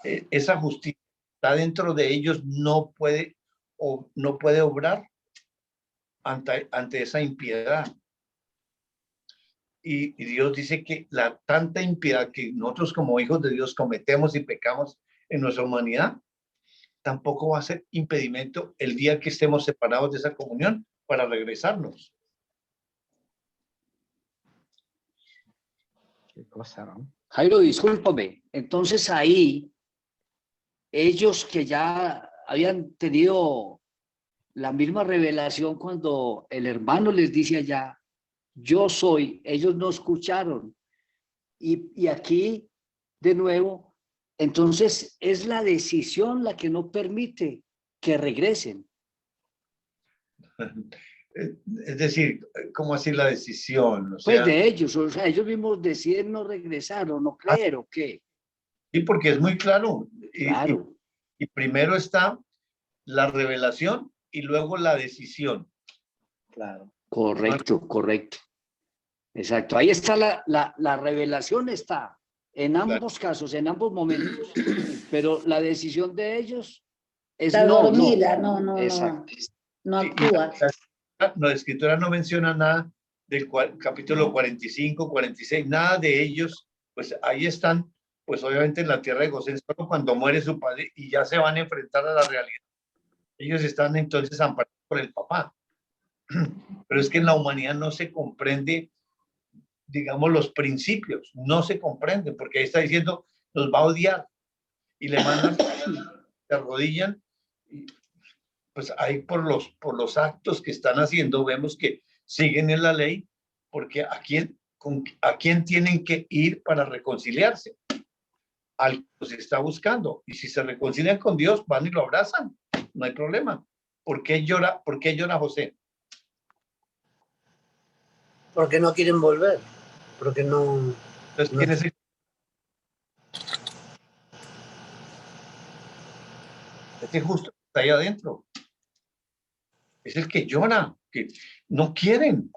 Esa justicia está dentro de ellos, no puede obrar ante esa impiedad. Y Dios dice que la tanta impiedad que nosotros como hijos de Dios cometemos y pecamos en nuestra humanidad, tampoco va a ser impedimento el día que estemos separados de esa comunión para regresarnos. Qué cosa, ¿no? Jairo, discúlpame. Entonces ahí, ellos que ya habían tenido la misma revelación cuando el hermano les dice allá, yo soy, ellos no escucharon. Y aquí, de nuevo, entonces es la decisión la que no permite que regresen. Es decir, ¿cómo así la decisión? O Pues sea, de ellos, o sea, ellos mismos deciden no regresar o no creer o qué. sí, porque es muy claro. Claro. Y primero está la revelación y luego la decisión. Claro. Correcto, correcto. Exacto. Ahí está la revelación, está en ambos casos, en ambos momentos. Pero la decisión de ellos es Está no, dormida, no. no Exacto. no actúa. La escritura no menciona nada del capítulo 45, 46, nada de ellos, pues ahí están, pues obviamente en la tierra de Gosén, solo cuando muere su padre y ya se van a enfrentar a la realidad. Ellos están entonces amparados por el papá. Pero es que en la humanidad no se comprende, digamos, los principios, no se comprende, porque ahí está diciendo, los va a odiar y le mandan, se arrodillan, y pues ahí por los actos que están haciendo vemos que siguen en la ley, porque ¿a quién tienen que ir para reconciliarse? Al que los está buscando, y si se reconcilian con Dios, van y lo abrazan, no hay problema. ¿Por qué llora José? Porque no quieren volver. Porque no. Entonces, ¿quién es el? Ese justo que está ahí adentro. Es el que llora, que no quieren.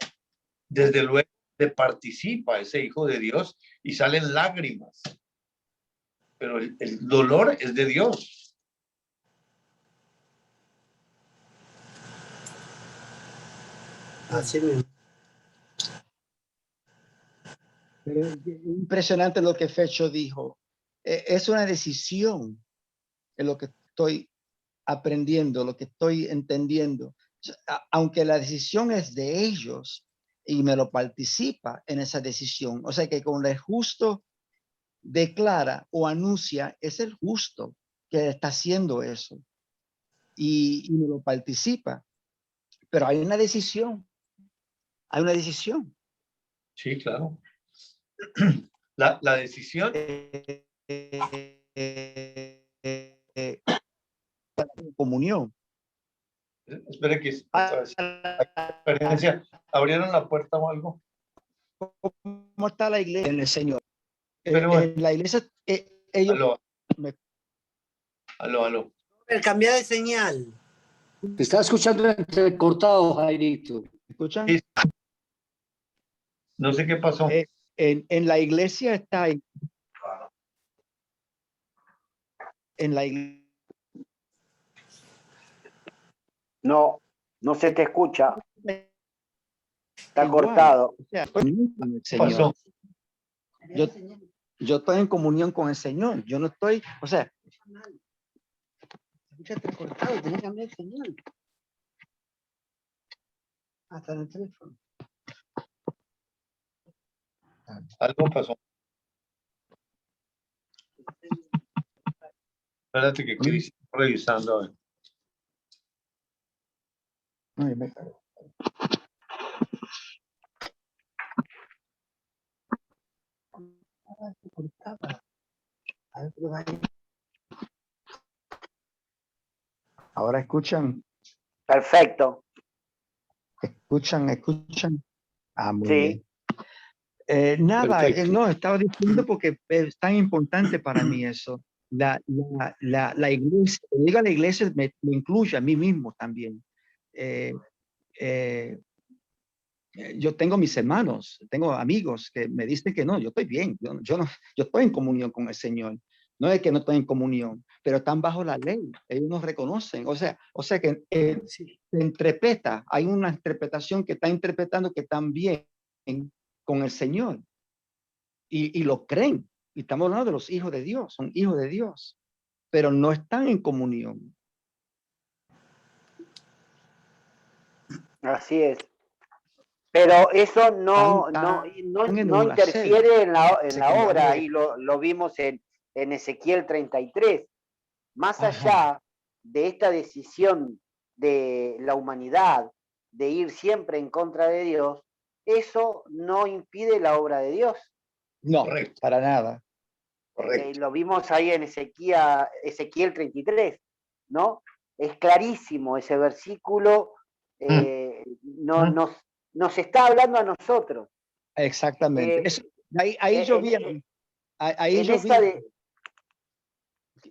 Desde luego le participa ese hijo de Dios y salen lágrimas. Pero el dolor es de Dios. Así mismo. Pero es impresionante lo que Fecho dijo. Es una decisión en lo que estoy aprendiendo, lo que estoy entendiendo. Aunque la decisión es de ellos y me lo participa en esa decisión. O sea que cuando el justo declara o anuncia, es el justo que está haciendo eso y me lo participa. Pero hay una decisión. Hay una decisión. Sí, claro. La decisión. Comunión. Espere que experiencia. ¿Abrieron la puerta o algo? ¿Cómo está la iglesia en el Señor? Pero, en la iglesia, ellos... Aló. Cambia de señal. Te estaba escuchando entrecortado, Jairito. ¿Escuchan? Sí. No sé qué pasó. En la iglesia está en la iglesia. No se te escucha. Está Igual. cortado. O sea, con el ¿Qué pasó? Yo estoy en comunión con el Señor. Yo no estoy, o sea, escucha, está cortado, tenés que cambiar el señal. Hasta en el teléfono. Algo pasó. Espérate que Cris está revisando. A ver. No, yo me cargo. Ahora escuchan, Perfecto. escuchan. Ah, muy Sí. bien. Nada, Perfecto. no, estaba diciendo porque es tan importante para mí eso. La iglesia, diga la iglesia, me incluye a mí mismo también. Yo tengo mis hermanos, tengo amigos que me dicen que no, yo estoy bien, yo estoy en comunión con el Señor. No es que no estoy en comunión, pero están bajo la ley, ellos nos reconocen. O sea que Sí. se interpreta, hay una interpretación que está interpretando que están bien con el Señor y lo creen. Y estamos hablando de los hijos de Dios, son hijos de Dios, pero no están en comunión. Así es. Pero eso no Están en una celda. interfiere en la Que no obra, hable ahí lo vimos en Ezequiel 33. Más Ajá. allá de esta decisión de la humanidad de ir siempre en contra de Dios, eso no impide la obra de Dios. No, Correcto. para nada. Correcto. Lo vimos ahí en Ezequiel 33, ¿no? Es clarísimo ese versículo, nos está hablando a nosotros. Exactamente. Ahí yo vi, ahí En yo vi.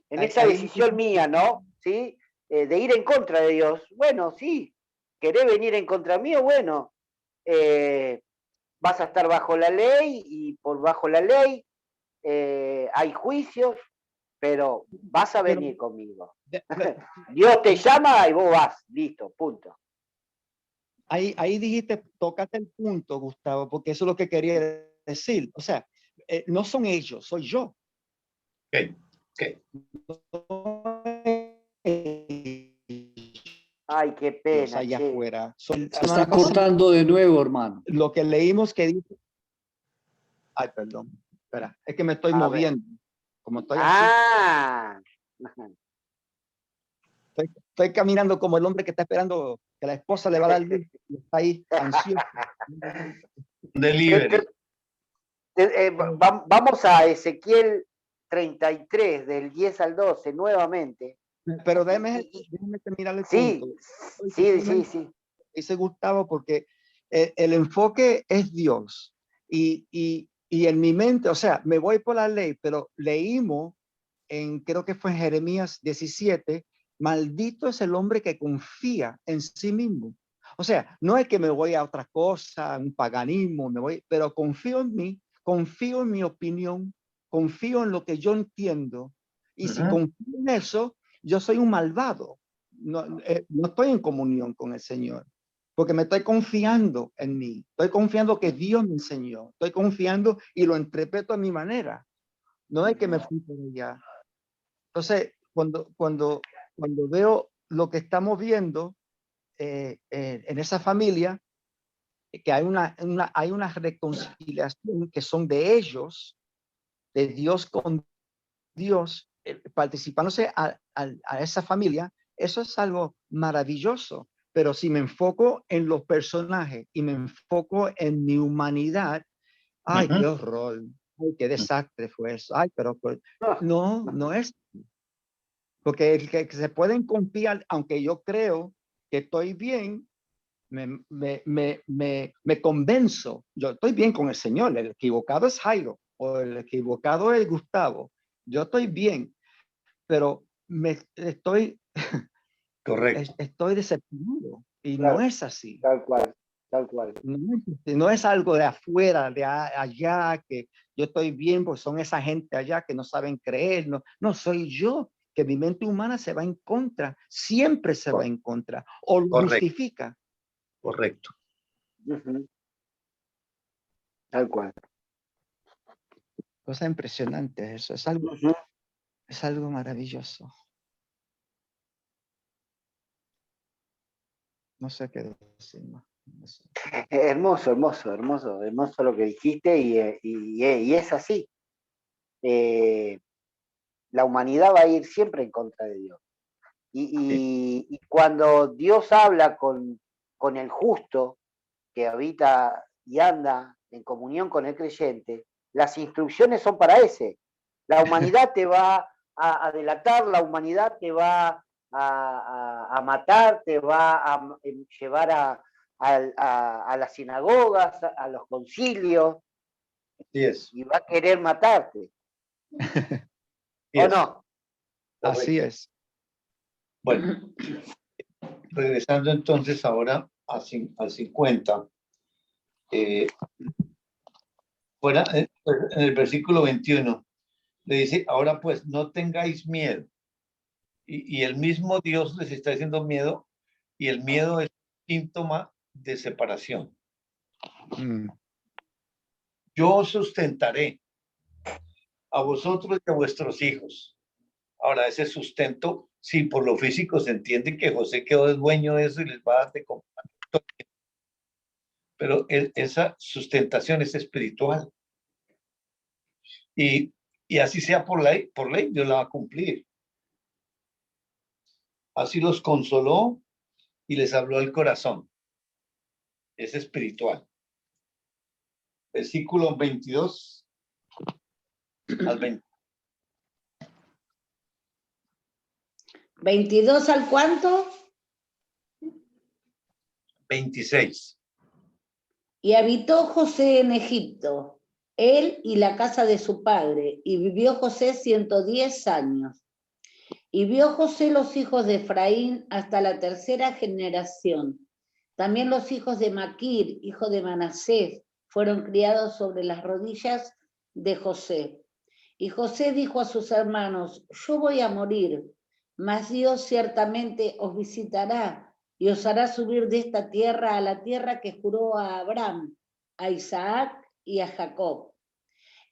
esa decisión mía, ¿no? ¿Sí? De ir en contra de Dios. Bueno, sí, querés venir en contra mío, bueno, vas a estar bajo la ley y por bajo la ley hay juicios, pero vas a venir conmigo. Dios te llama y vos vas, listo, punto. Ahí dijiste, tócate el punto, Gustavo, porque eso es lo que quería decir. O sea, no son ellos, soy yo. Okay. Ay, qué Dios pena, allá che. afuera. Se está cortando de nuevo, hermano. Lo que leímos que dice. Ay, perdón. Espera, es que me estoy moviendo. Como estoy así. Estoy caminando como el hombre que está esperando que la esposa le va a dar luz y está ahí ansioso. Delivery. Vamos a Ezequiel 33, del 10 al 12, nuevamente. Pero déjeme terminar el punto. Sí. Dice Gustavo, porque el enfoque es Dios. Y en mi mente, o sea, me voy por la ley, pero leímos creo que fue en Jeremías 17, maldito es el hombre que confía en sí mismo. O sea, no es que me voy a otra cosa, un paganismo, pero confío en mí, confío en mi opinión, confío en lo que yo entiendo. Y si confío en eso, yo soy un malvado. No estoy en comunión con el Señor, porque me estoy confiando en mí. Estoy confiando que Dios me enseñó. Estoy confiando y lo interpreto a mi manera. No es que me fui por allá. Entonces, cuando veo lo que estamos viendo en esa familia, que hay una reconciliación que son de ellos, de Dios con Dios, participándose a esa familia, eso es algo maravilloso. Pero si me enfoco en los personajes y me enfoco en mi humanidad, ay, qué horror, ay, qué desastre fue eso, ay, pero no es. Porque el que se pueden confiar, aunque yo creo que estoy bien, me convenzo. Yo estoy bien con el Señor. El equivocado es Jairo o el equivocado es Gustavo. Yo estoy bien, pero estoy Correcto. estoy decepcionado y Claro, no es así. tal cual. No es algo de afuera, de allá, que yo estoy bien, porque son esa gente allá que no saben creer. No, soy yo, que mi mente humana se va en contra, siempre se va en contra, o lo justifica. Correcto. Tal cual. Cosa impresionante eso, es algo maravilloso. No sé qué decir más. Hermoso, hermoso, hermoso, hermoso lo que dijiste y es así. La humanidad va a ir siempre en contra de Dios. Y cuando Dios habla con el justo que habita y anda en comunión con el creyente, las instrucciones son para ese. La humanidad te va a delatar, la humanidad te va a matar, te va a llevar a las sinagogas, a los concilios, Así es. y va a querer matarte. Así ¿O es. no? Así es. Bueno, regresando entonces ahora al 50, fuera, en el versículo 21, le dice, ahora pues no tengáis miedo. Y el mismo Dios les está diciendo miedo, y el miedo es síntoma de separación. Mm. Yo os sustentaré a vosotros y a vuestros hijos. Ahora, ese sustento, sí, por lo físico se entiende que José quedó el dueño de eso y les va a dar de comer, pero esa sustentación es espiritual. Y así sea por ley, Dios la va a cumplir. Así los consoló y les habló al corazón. Es espiritual. Versículo 22 al 20. ¿22 al cuánto? 26. Y habitó José en Egipto, él y la casa de su padre, y vivió José 110 años. Y vio José los hijos de Efraín hasta la tercera generación. También los hijos de Maquir, hijo de Manasés, fueron criados sobre las rodillas de José. Y José dijo a sus hermanos, yo voy a morir, mas Dios ciertamente os visitará y os hará subir de esta tierra a la tierra que juró a Abraham, a Isaac y a Jacob.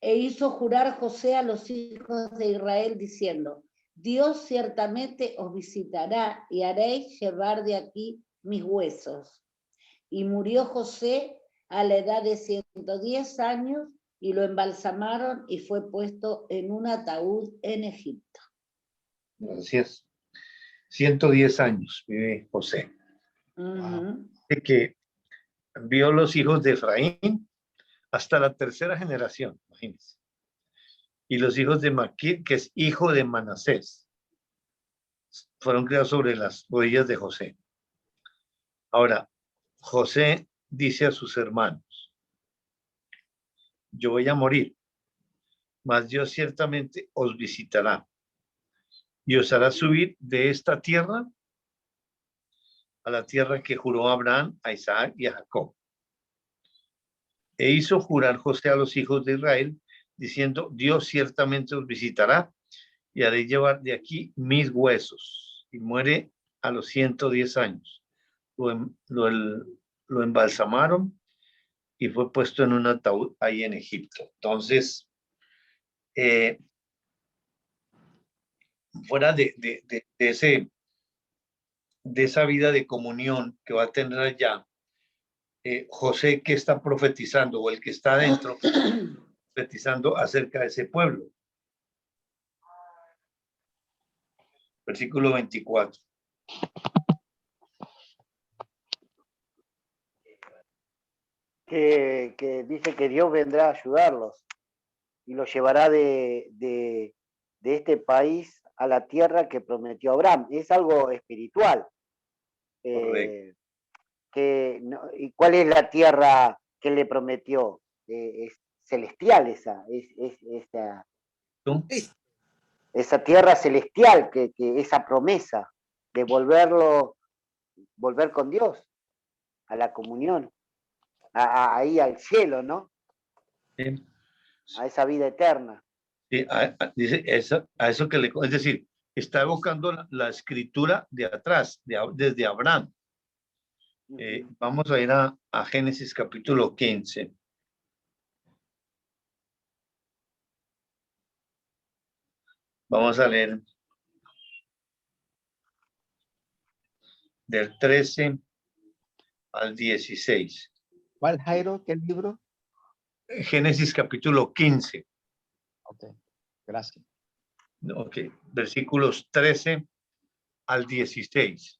E hizo jurar José a los hijos de Israel diciendo, Dios ciertamente os visitará y haréis llevar de aquí mis huesos. Y murió José a la edad de 110 años y lo embalsamaron y fue puesto en un ataúd en Egipto. Gracias. 110 años vive José. De que vio los hijos de Efraín hasta la tercera generación, imagínense. Y los hijos de Maquir, que es hijo de Manasés, fueron criados sobre las rodillas de José. Ahora, José dice a sus hermanos, yo voy a morir, mas Dios ciertamente os visitará y os hará subir de esta tierra a la tierra que juró a Abraham, a Isaac y a Jacob. E hizo jurar José a los hijos de Israel, diciendo, Dios ciertamente os visitará y haré llevar de aquí mis huesos. Y muere a los 110 años. Lo embalsamaron y fue puesto en un ataúd ahí en Egipto. Entonces, fuera de esa vida de comunión que va a tener allá, José, que está profetizando, o el que está adentro, profetizando acerca de ese pueblo. Versículo 24. Que dice que Dios vendrá a ayudarlos y los llevará de este país a la tierra que prometió Abraham. Es algo espiritual. ¿Y cuál es la tierra que le prometió? Es celestial esa tierra celestial, que esa promesa de volver con Dios, a la comunión, ahí al cielo, ¿no? Sí. A esa vida eterna. Sí, dice a eso que es decir, está evocando la escritura de atrás, desde Abraham. Vamos a ir a Génesis capítulo 15. Vamos a leer del 13 al 16. ¿Cuál, Jairo? ¿Qué libro? Génesis capítulo 15. Ok, gracias. Ok, versículos 13 al 16.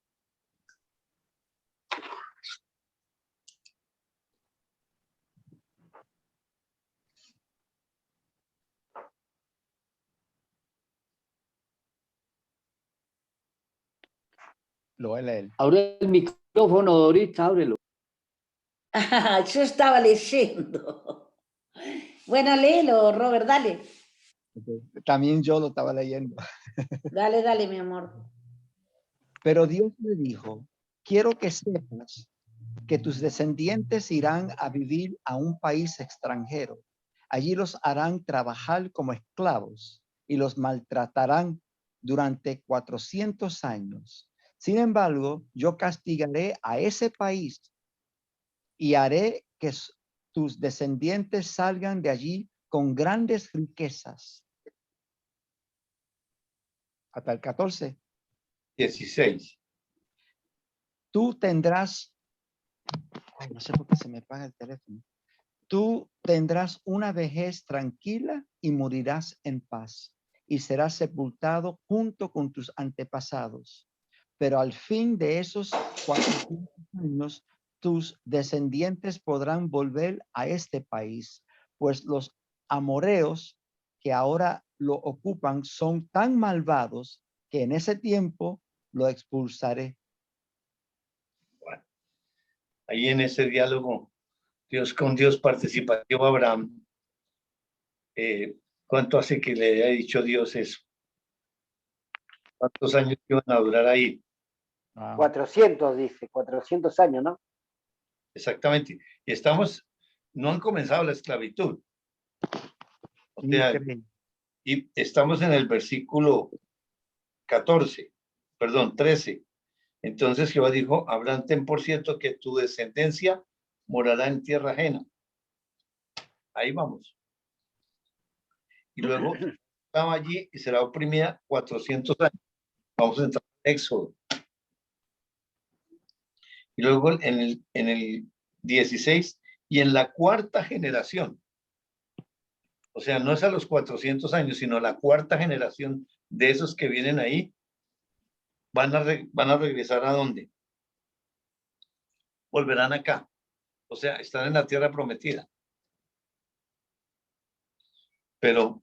Lo voy a leer. Abre el micrófono, Dorita, ábrelo. Yo estaba leyendo. Bueno, léelo, Robert, dale. También yo lo estaba leyendo. Dale, dale, mi amor. Pero Dios le dijo, quiero que sepas que tus descendientes irán a vivir a un país extranjero. Allí los harán trabajar como esclavos y los maltratarán durante 400 años. Sin embargo, yo castigaré a ese país y haré que tus descendientes salgan de allí con grandes riquezas. Hasta el 14. 16. Tú tendrás, ay, no sé por qué se me apaga el teléfono. Tú tendrás una vejez tranquila y morirás en paz y serás sepultado junto con tus antepasados. Pero al fin de esos 400 años, tus descendientes podrán volver a este país, pues los amoreos que ahora lo ocupan son tan malvados que en ese tiempo lo expulsaré. Bueno, ahí en ese diálogo, Dios con Dios participativo Abraham, ¿cuánto hace que le haya dicho Dios eso? ¿Cuántos años iban a durar ahí? 400, dice, 400 años, ¿no? Exactamente. Y no han comenzado la esclavitud. O sea, y estamos en el versículo 13. Entonces Jehová dijo, Abraham, ten por cierto que tu descendencia morará en tierra ajena. Ahí vamos. Y luego estaba allí y será oprimida 400 años. Vamos a entrar en Éxodo. Y luego en el 16, y en la cuarta generación, o sea, no es a los 400 años, sino la cuarta generación de esos que vienen ahí, van a regresar ¿a dónde? Volverán acá. O sea, están en la tierra prometida. Pero,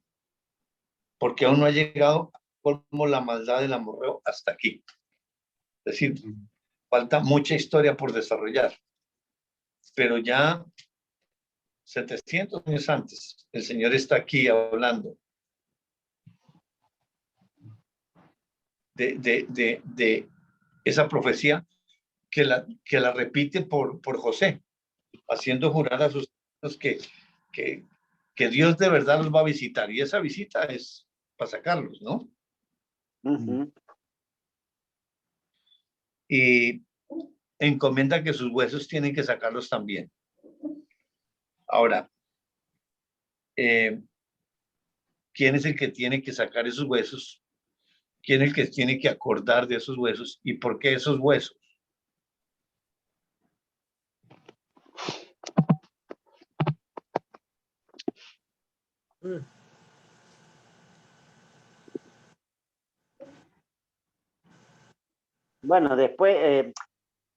porque aún no ha llegado como la maldad del amorreo hasta aquí. Es decir, falta mucha historia por desarrollar. Pero ya 700 años antes, el Señor está aquí hablando de esa profecía que la repite por José, haciendo jurar a sus hijos que Dios de verdad los va a visitar. Y esa visita es para sacarlos, ¿no? Uh-huh. Y encomienda que sus huesos tienen que sacarlos también. Ahora, ¿quién es el que tiene que sacar esos huesos? ¿Quién es el que tiene que acordar de esos huesos? ¿Y por qué esos huesos? Bueno, después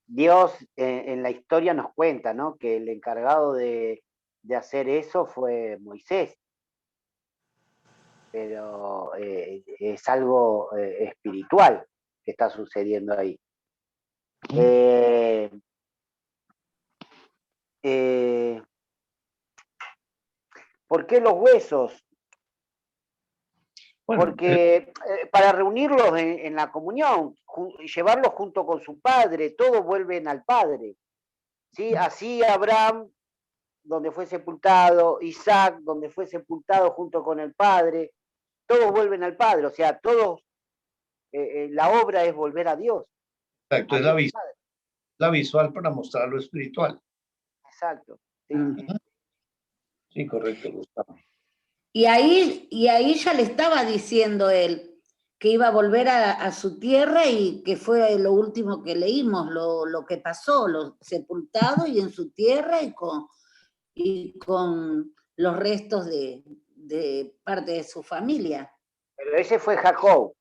Dios en la historia nos cuenta, ¿no? Que el encargado de hacer eso fue Moisés. Pero es algo espiritual que está sucediendo ahí. ¿Por qué los huesos? Bueno, porque para reunirlos en la comunión, llevarlos junto con su padre, todos vuelven al Padre. ¿Sí? Así Abraham, donde fue sepultado, Isaac, donde fue sepultado junto con el Padre, todos vuelven al Padre, o sea, todos, la obra es volver a Dios. exacto, es la visual para mostrar lo espiritual. Exacto. Sí, sí, correcto, Gustavo. Y ahí ya le estaba diciendo él que iba a volver a su tierra y que fue lo último que leímos, lo que pasó, sepultado y en su tierra y con los restos de parte de su familia. Pero ese fue Jacob.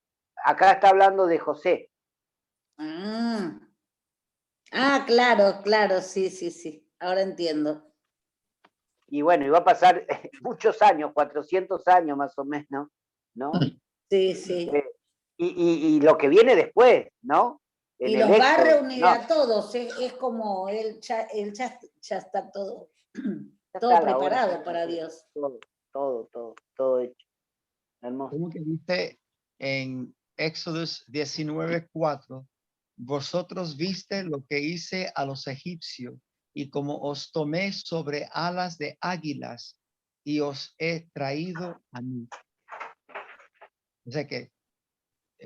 Acá está hablando de José. Claro, sí, ahora entiendo. Y bueno, iba a pasar muchos años, 400 años más o menos, ¿no? Sí. Y lo que viene después, ¿no? Y los va a reunir a todos, es como él ya está todo, preparado para Dios. Todo hecho. Hermoso. Como que dice en Éxodos 19:4, vosotros viste lo que hice a los egipcios y como os tomé sobre alas de águilas y os he traído a mí. O sea que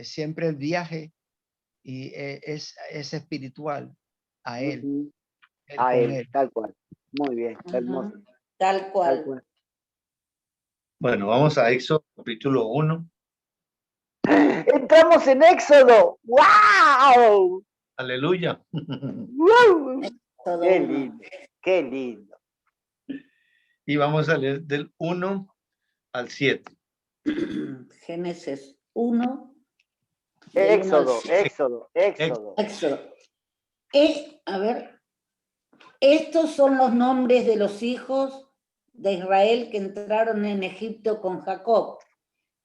siempre el viaje y es espiritual a él. A él, tal cual. Muy bien, hermoso. Tal cual. Bueno, vamos a Éxodo capítulo 1. ¡Entramos en Éxodo! ¡Wow! Aleluya. ¡Wow! Qué lindo. Y vamos a leer del 1 al 7. Génesis 1. Éxodo. A ver, estos son los nombres de los hijos de Israel que entraron en Egipto con Jacob.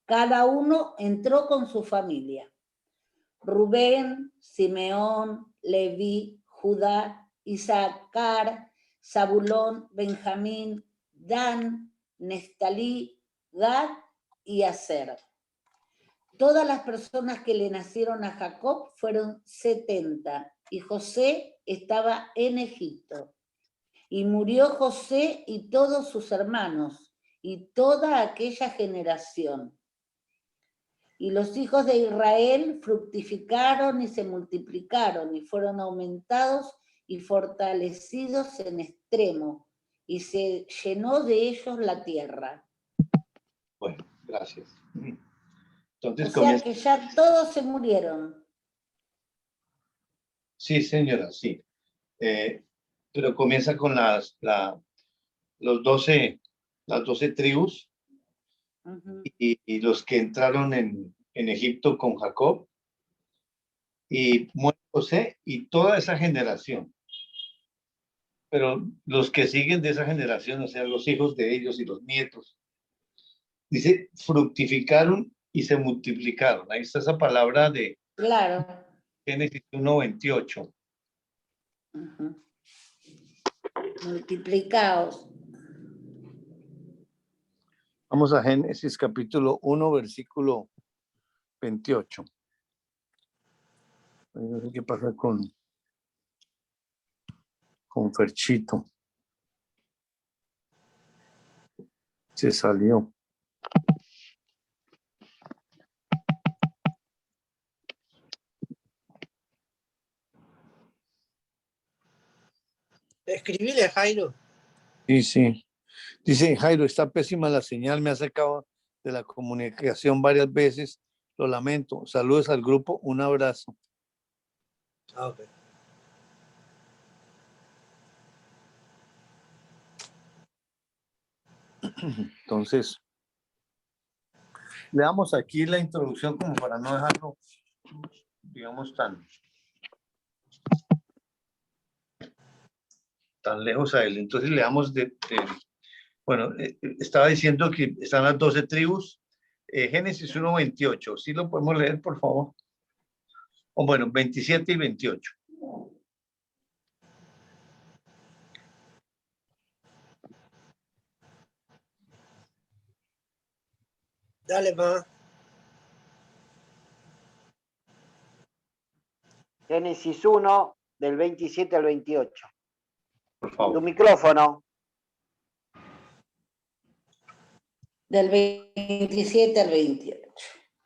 Cada uno entró con su familia. Rubén, Simeón, Leví, Judá, Isaacar, Zabulón, Benjamín, Dan, Neftalí, Gad y Aser. Todas las personas que le nacieron a Jacob fueron 70, y José estaba en Egipto. Y murió José y todos sus hermanos, y toda aquella generación. Y los hijos de Israel fructificaron y se multiplicaron, y fueron aumentados y fortalecidos en extremo, y se llenó de ellos la tierra. Bueno, gracias. Entonces, o sea que ya todos se murieron. Sí, señora, sí. Pero comienza con las 12 tribus y los que entraron en Egipto con Jacob, y muere José y toda esa generación. Pero los que siguen de esa generación, o sea, los hijos de ellos y los nietos, dice, fructificaron y se multiplicaron. Ahí está esa palabra de Génesis 1:28. Multiplicados. Vamos a Génesis capítulo 1, versículo 28. No sé qué pasa con Ferchito. Se salió. Escribile, Jairo. Sí. Dice, Jairo, está pésima la señal, me ha sacado de la comunicación varias veces. Lo lamento. Saludos al grupo, un abrazo. Okay. Entonces, le damos aquí la introducción como para no dejarlo, digamos, tan lejos a él. Entonces le damos bueno, estaba diciendo que están las 12 tribus, Génesis 1:28. ¿Sí lo podemos leer, por favor? O bueno, 27 y 28. Dale, ma. Génesis 1, del 27 al 28. Por favor. Tu micrófono. Del 27 al 28.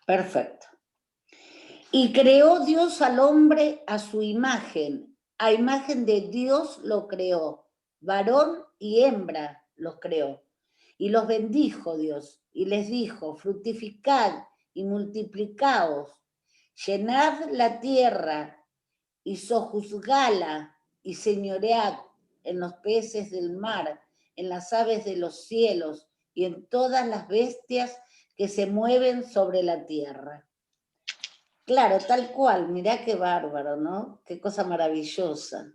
Perfecto. Y creó Dios al hombre a su imagen. A imagen de Dios lo creó. Varón y hembra los creó. Y los bendijo Dios. Y les dijo, fructificad y multiplicaos, llenad la tierra y sojuzgala y señoread en los peces del mar, en las aves de los cielos y en todas las bestias que se mueven sobre la tierra. Claro, tal cual, mirá qué bárbaro, ¿no? Qué cosa maravillosa.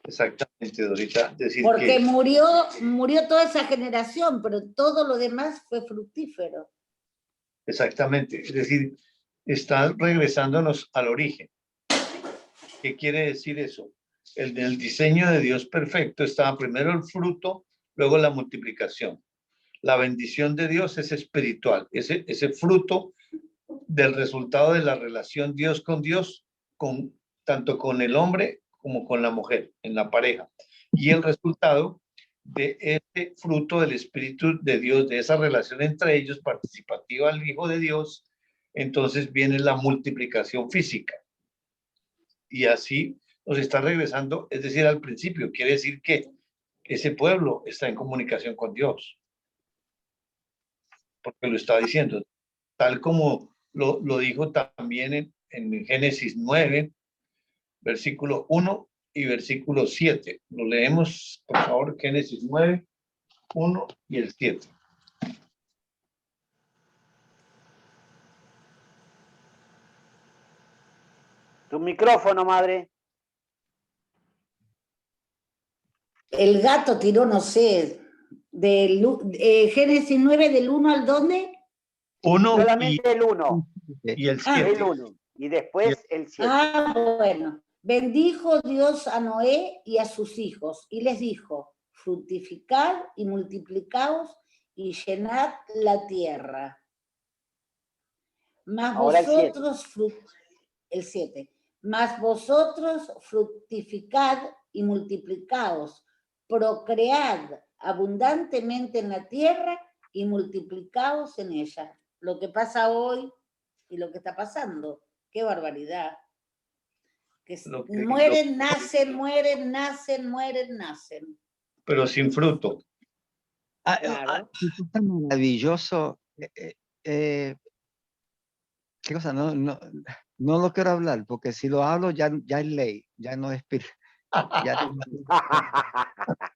Exactamente, Dorita. Decir Porque que murió toda esa generación, pero todo lo demás fue fructífero. exactamente, es decir, está regresándonos al origen. ¿Qué quiere decir eso? El diseño de Dios perfecto estaba primero el fruto, luego la multiplicación. La bendición de Dios es espiritual, ese fruto del resultado de la relación Dios, tanto con el hombre como con la mujer, en la pareja. Y el resultado de este fruto del Espíritu de Dios, de esa relación entre ellos, participativa al Hijo de Dios, entonces viene la multiplicación física. Y así nos está regresando, es decir, al principio, quiere decir que ese pueblo está en comunicación con Dios, porque lo está diciendo, tal como lo dijo también en Génesis 9, versículo 1 y versículo 7. Lo leemos, por favor, Génesis 9, 1 y el 7. Tu micrófono, madre. El gato tiró, no sé, Génesis 9, del 1 al ¿dónde? 1 Solamente el 1. y el 7. El 1. Y después el 7. Ah, bueno. Bendijo Dios a Noé y a sus hijos, y les dijo, fructificad y multiplicaos y llenad la tierra. Mas Ahora el vosotros, el 7, mas vosotros fructificad y multiplicaos, procread abundantemente en la tierra y multiplicaos en ella. Lo que pasa hoy y lo que está pasando, qué barbaridad. Que mueren, nacen, mueren, nacen, mueren, nacen. Pero sin fruto. Claro. Es tan maravilloso. ¿Qué cosa? No lo quiero hablar, porque si lo hablo ya es ley, ya no es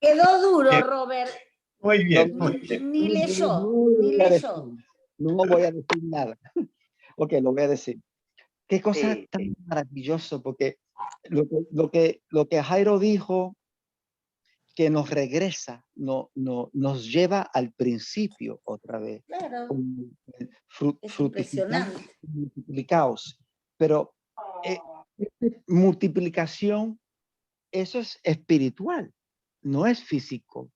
Quedó duro, Robert. Muy bien, muy bien. Ni leyó, ni leyó. No voy a decir nada. Ok, lo voy a decir. Qué cosa Sí, tan sí. maravilloso, porque lo que Jairo dijo, que nos regresa, nos lleva al principio otra vez. Claro. Es impresionante. Multiplicaos. Pero multiplicación, eso es espiritual, no es físico.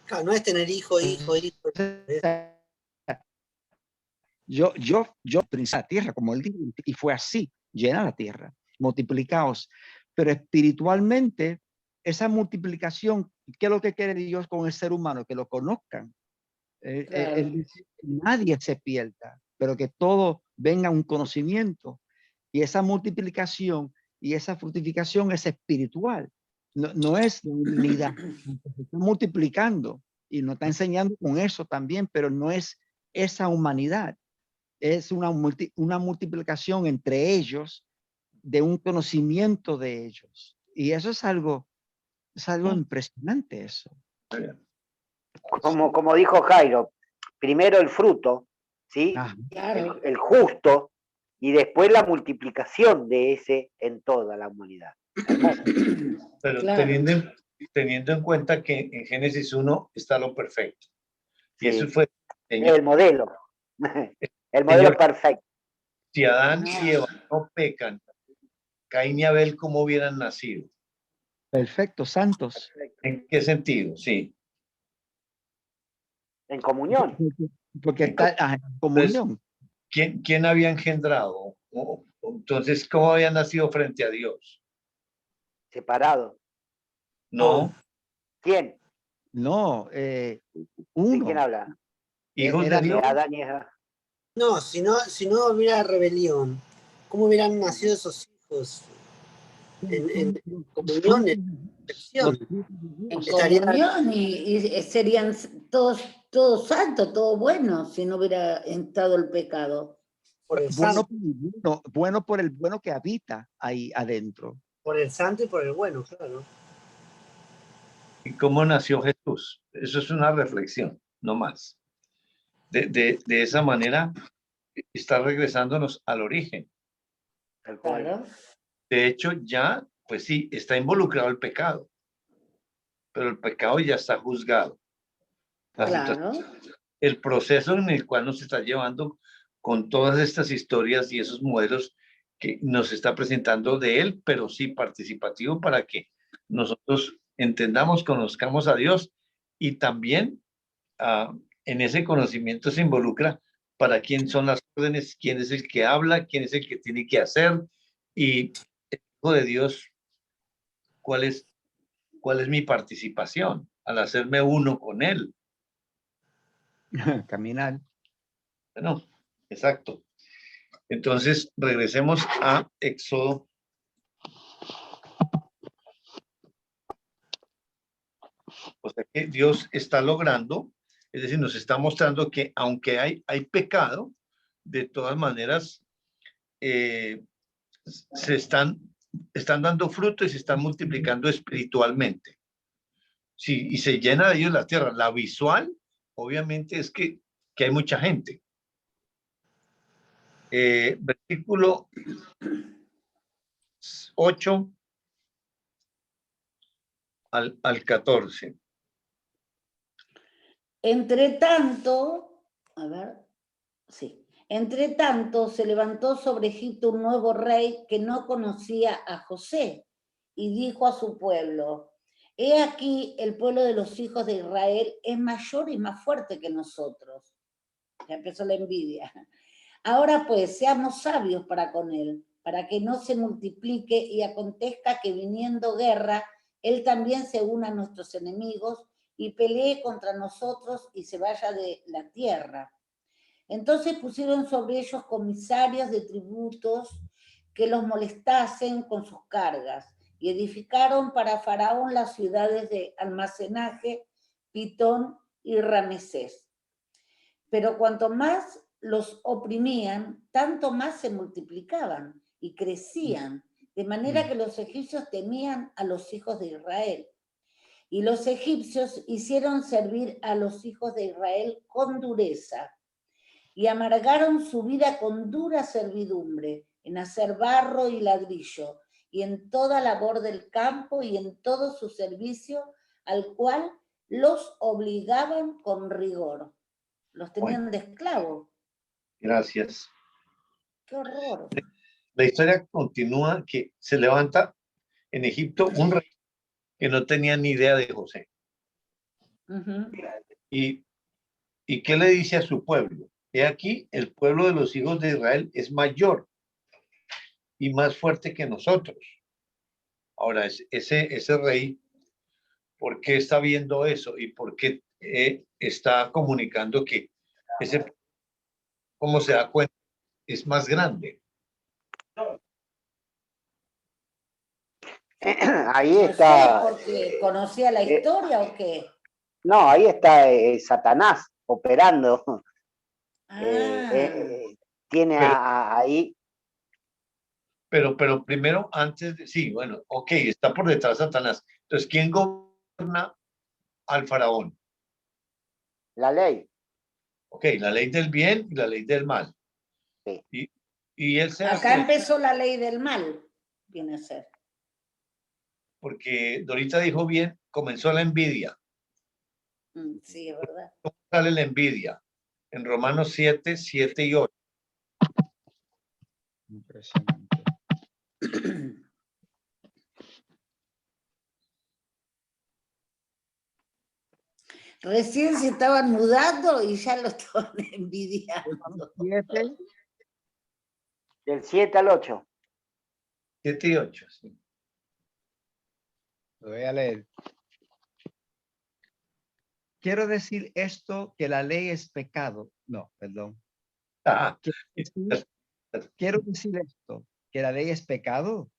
Claro, no es tener hijo. Yo pensé la tierra, como él dijo, y fue así, llena la tierra, multiplicaos. Pero espiritualmente, esa multiplicación, ¿qué es lo que quiere Dios con el ser humano? Que lo conozcan. Claro. Nadie se pierda, pero que todo venga a un conocimiento. Y esa multiplicación y esa fructificación es espiritual, no es de unidad. Se está multiplicando y nos está enseñando con eso también, pero no es esa humanidad. Es una multiplicación entre ellos, de un conocimiento de ellos. Y eso es algo impresionante, eso. Como dijo Jairo, primero el fruto, ¿sí? Claro. El justo, y después la multiplicación de ese en toda la humanidad. Hermoso. Pero Claro. teniendo en cuenta que en Génesis 1 está lo perfecto. Y Sí. eso fue El modelo. El modelo Señor, perfecto. si Adán y Eva no pecan, Caín y Abel, ¿cómo hubieran nacido? Perfecto, santos. ¿En qué sentido? Sí. En comunión. Porque está en comunión. ¿Quién había engendrado? Entonces, ¿cómo había nacido frente a Dios? Separado. No, ¿Quién? No, ¿De uno. quién habla? hijos Era de Dios. Adán y Eva. No, si no hubiera rebelión, ¿cómo hubieran nacido esos hijos? en comunión, en perfección. En Estaría- comunión y serían todos santos, todos buenos, si no hubiera entrado el pecado. Por el, Bueno por el bueno que habita ahí adentro. por el santo y por el bueno, claro. ¿Y cómo nació Jesús? Eso es una reflexión, no más. De esa manera está regresándonos al origen. Tal cual. Claro. De hecho, ya, pues sí, está involucrado el pecado, pero el pecado ya está juzgado. La Claro. el proceso en el cual nos está llevando con todas estas historias y esos modelos que nos está presentando de él, pero sí participativo para que nosotros entendamos, conozcamos a Dios y también en ese conocimiento se involucra para quién son las órdenes, quién es el que habla, quién es el que tiene que hacer y el Hijo de Dios, cuál es mi participación al hacerme uno con él. Caminar. Bueno, exacto. Entonces, regresemos a Éxodo. O sea que Dios está logrando, es decir, nos está mostrando que aunque hay pecado, de todas maneras se están dando fruto y se están multiplicando espiritualmente. Sí, y se llena de ellos la tierra. La visual, obviamente, es que hay mucha gente. Versículo 8 al 14. Entre tanto, a ver, sí. Entre tanto, se levantó sobre Egipto un nuevo rey que no conocía a José y dijo a su pueblo: he aquí, el pueblo de los hijos de Israel es mayor y más fuerte que nosotros. Ya empezó la envidia. Ahora pues, seamos sabios para con él, para que no se multiplique y acontezca que viniendo guerra, él también se una a nuestros enemigos y pelee contra nosotros y se vaya de la tierra. Entonces pusieron sobre ellos comisarios de tributos que los molestasen con sus cargas y edificaron para Faraón las ciudades de almacenaje, Pitón y Ramesés. Pero cuanto más los oprimían, tanto más se multiplicaban y crecían, de manera que los egipcios temían a los hijos de Israel. Y los egipcios hicieron servir a los hijos de Israel con dureza y amargaron su vida con dura servidumbre, en hacer barro y ladrillo, y en toda labor del campo y en todo su servicio, al cual los obligaban con rigor. Los tenían de esclavos. Gracias. ¡Qué horror! La historia continúa que se levanta en Egipto un rey que no tenía ni idea de José. Uh-huh. ¿Y qué le dice a su pueblo? He aquí, el pueblo de los hijos de Israel es mayor y más fuerte que nosotros. Ahora, ese rey, ¿por qué está viendo eso? ¿Y por qué está comunicando que ese, cómo se da cuenta, es más grande? Ahí No está. sé, porque conocía la historia o qué. No, ahí está Satanás operando. Tiene ahí. Pero primero, antes de, sí, bueno, ok, está por detrás Satanás. Entonces, ¿quién gobierna al faraón? La ley. Ok, la ley del bien y la ley del mal. Sí. Y él se Acá empezó la ley del mal, viene a ser. Porque Dorita dijo bien, comenzó la envidia. Sí, es verdad. ¿Cómo sale la envidia? En Romanos 7, 7 y 8. Impresionante. Recién se estaban mudando y ya lo estaban envidiando. 7. Del 7 al 8. 7 y 8, sí. Lo voy a leer. Quiero decir esto, que la ley es pecado. No, perdón. Ah, Quiero decir esto, que la ley es pecado.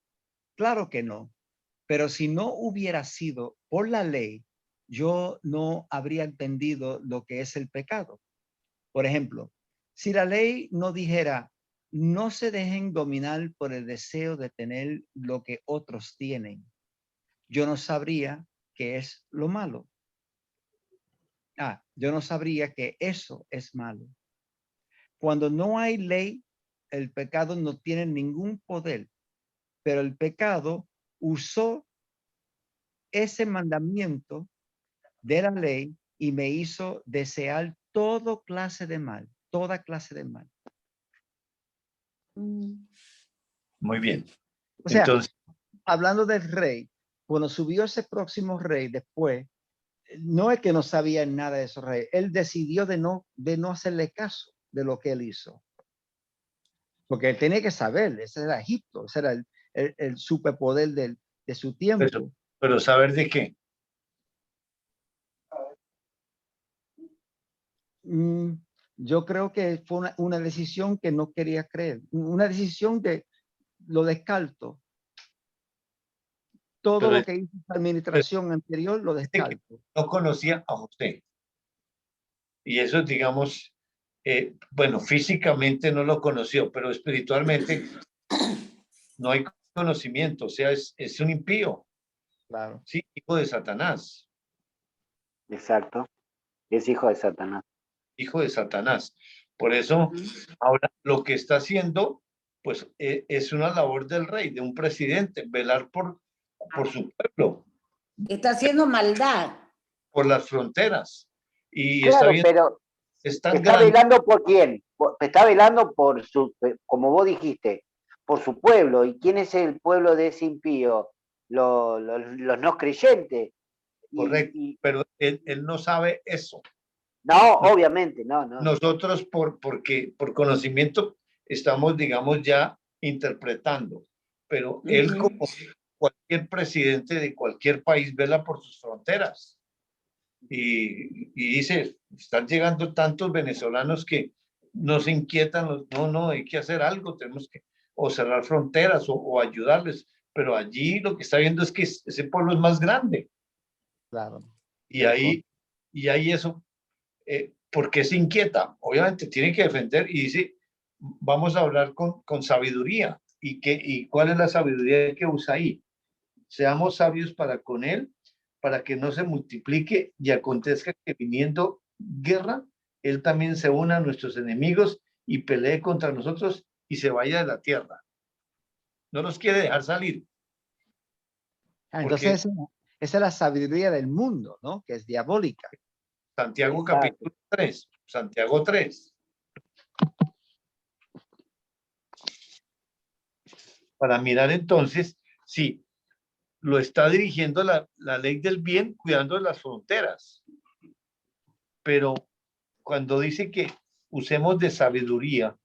Claro que no. Pero si no hubiera sido por la ley, yo no habría entendido lo que es el pecado. Por ejemplo, si la ley no dijera, no se dejen dominar por el deseo de tener lo que otros tienen, yo no sabría qué es lo malo. Yo no sabría que eso es malo. Cuando no hay ley, el pecado no tiene ningún poder, pero el pecado usó ese mandamiento de la ley y me hizo desear toda clase de mal. Muy bien. O sea, Entonces, hablando del rey, cuando subió ese próximo rey después, no es que no sabía nada de esos reyes, él decidió de no hacerle caso de lo que él hizo. Porque él tenía que saber, ese era Egipto, ese era el superpoder de su tiempo. pero ¿saber de qué? Yo creo que fue una decisión que no quería creer, una decisión de lo descarto. Todo Pero lo que hizo la administración anterior lo descarto. No conocía a José. Y eso, digamos, bueno, físicamente no lo conoció, pero espiritualmente no hay conocimiento. O sea, es un impío. Claro. Sí, hijo de Satanás. Exacto. Es hijo de Satanás. Hijo de Satanás. Por eso, ahora lo que está haciendo, pues es una labor del rey, de un presidente, velar por su pueblo. Está haciendo maldad. Por las fronteras. Y claro, pero es tan está grande. velando por quién. Está velando por como vos dijiste, por su pueblo. ¿Y quién es el pueblo de ese impío? Los no creyentes. Correcto, pero él no sabe eso. No, obviamente, no. Nosotros porque por conocimiento estamos, digamos, ya interpretando, pero él como cualquier presidente de cualquier país vela por sus fronteras y dice, están llegando tantos venezolanos que nos inquietan, no, hay que hacer algo, tenemos que o cerrar fronteras o ayudarles, pero allí lo que está viendo es que ese pueblo es más grande. Claro. Y ahí eso, ¿por qué se inquieta? Obviamente tiene que defender y dice, vamos a hablar con sabiduría. ¿Y cuál es la sabiduría que usa ahí? Seamos sabios para con él, para que no se multiplique y acontezca que viniendo guerra, él también se una a nuestros enemigos y pelee contra nosotros y se vaya de la tierra. No nos quiere dejar salir. Entonces, esa es la sabiduría del mundo, ¿no? Que es diabólica. Santiago capítulo 3, Santiago 3. Para mirar entonces si lo está dirigiendo la ley del bien, cuidando de las fronteras. Pero cuando dice que usemos de sabiduría,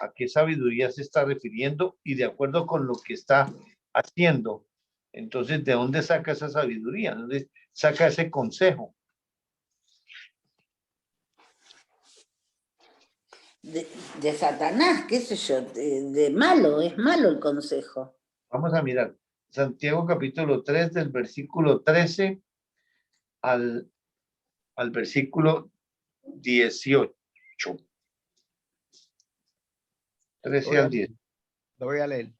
¿a qué sabiduría se está refiriendo? Y de acuerdo con lo que está haciendo. Entonces, ¿de dónde saca esa sabiduría? ¿De dónde saca ese consejo? De Satanás, qué sé yo, de malo, es malo el consejo. Vamos a mirar. Santiago capítulo 3 del versículo 13 al versículo 18. 13 al 10. Lo voy a leer.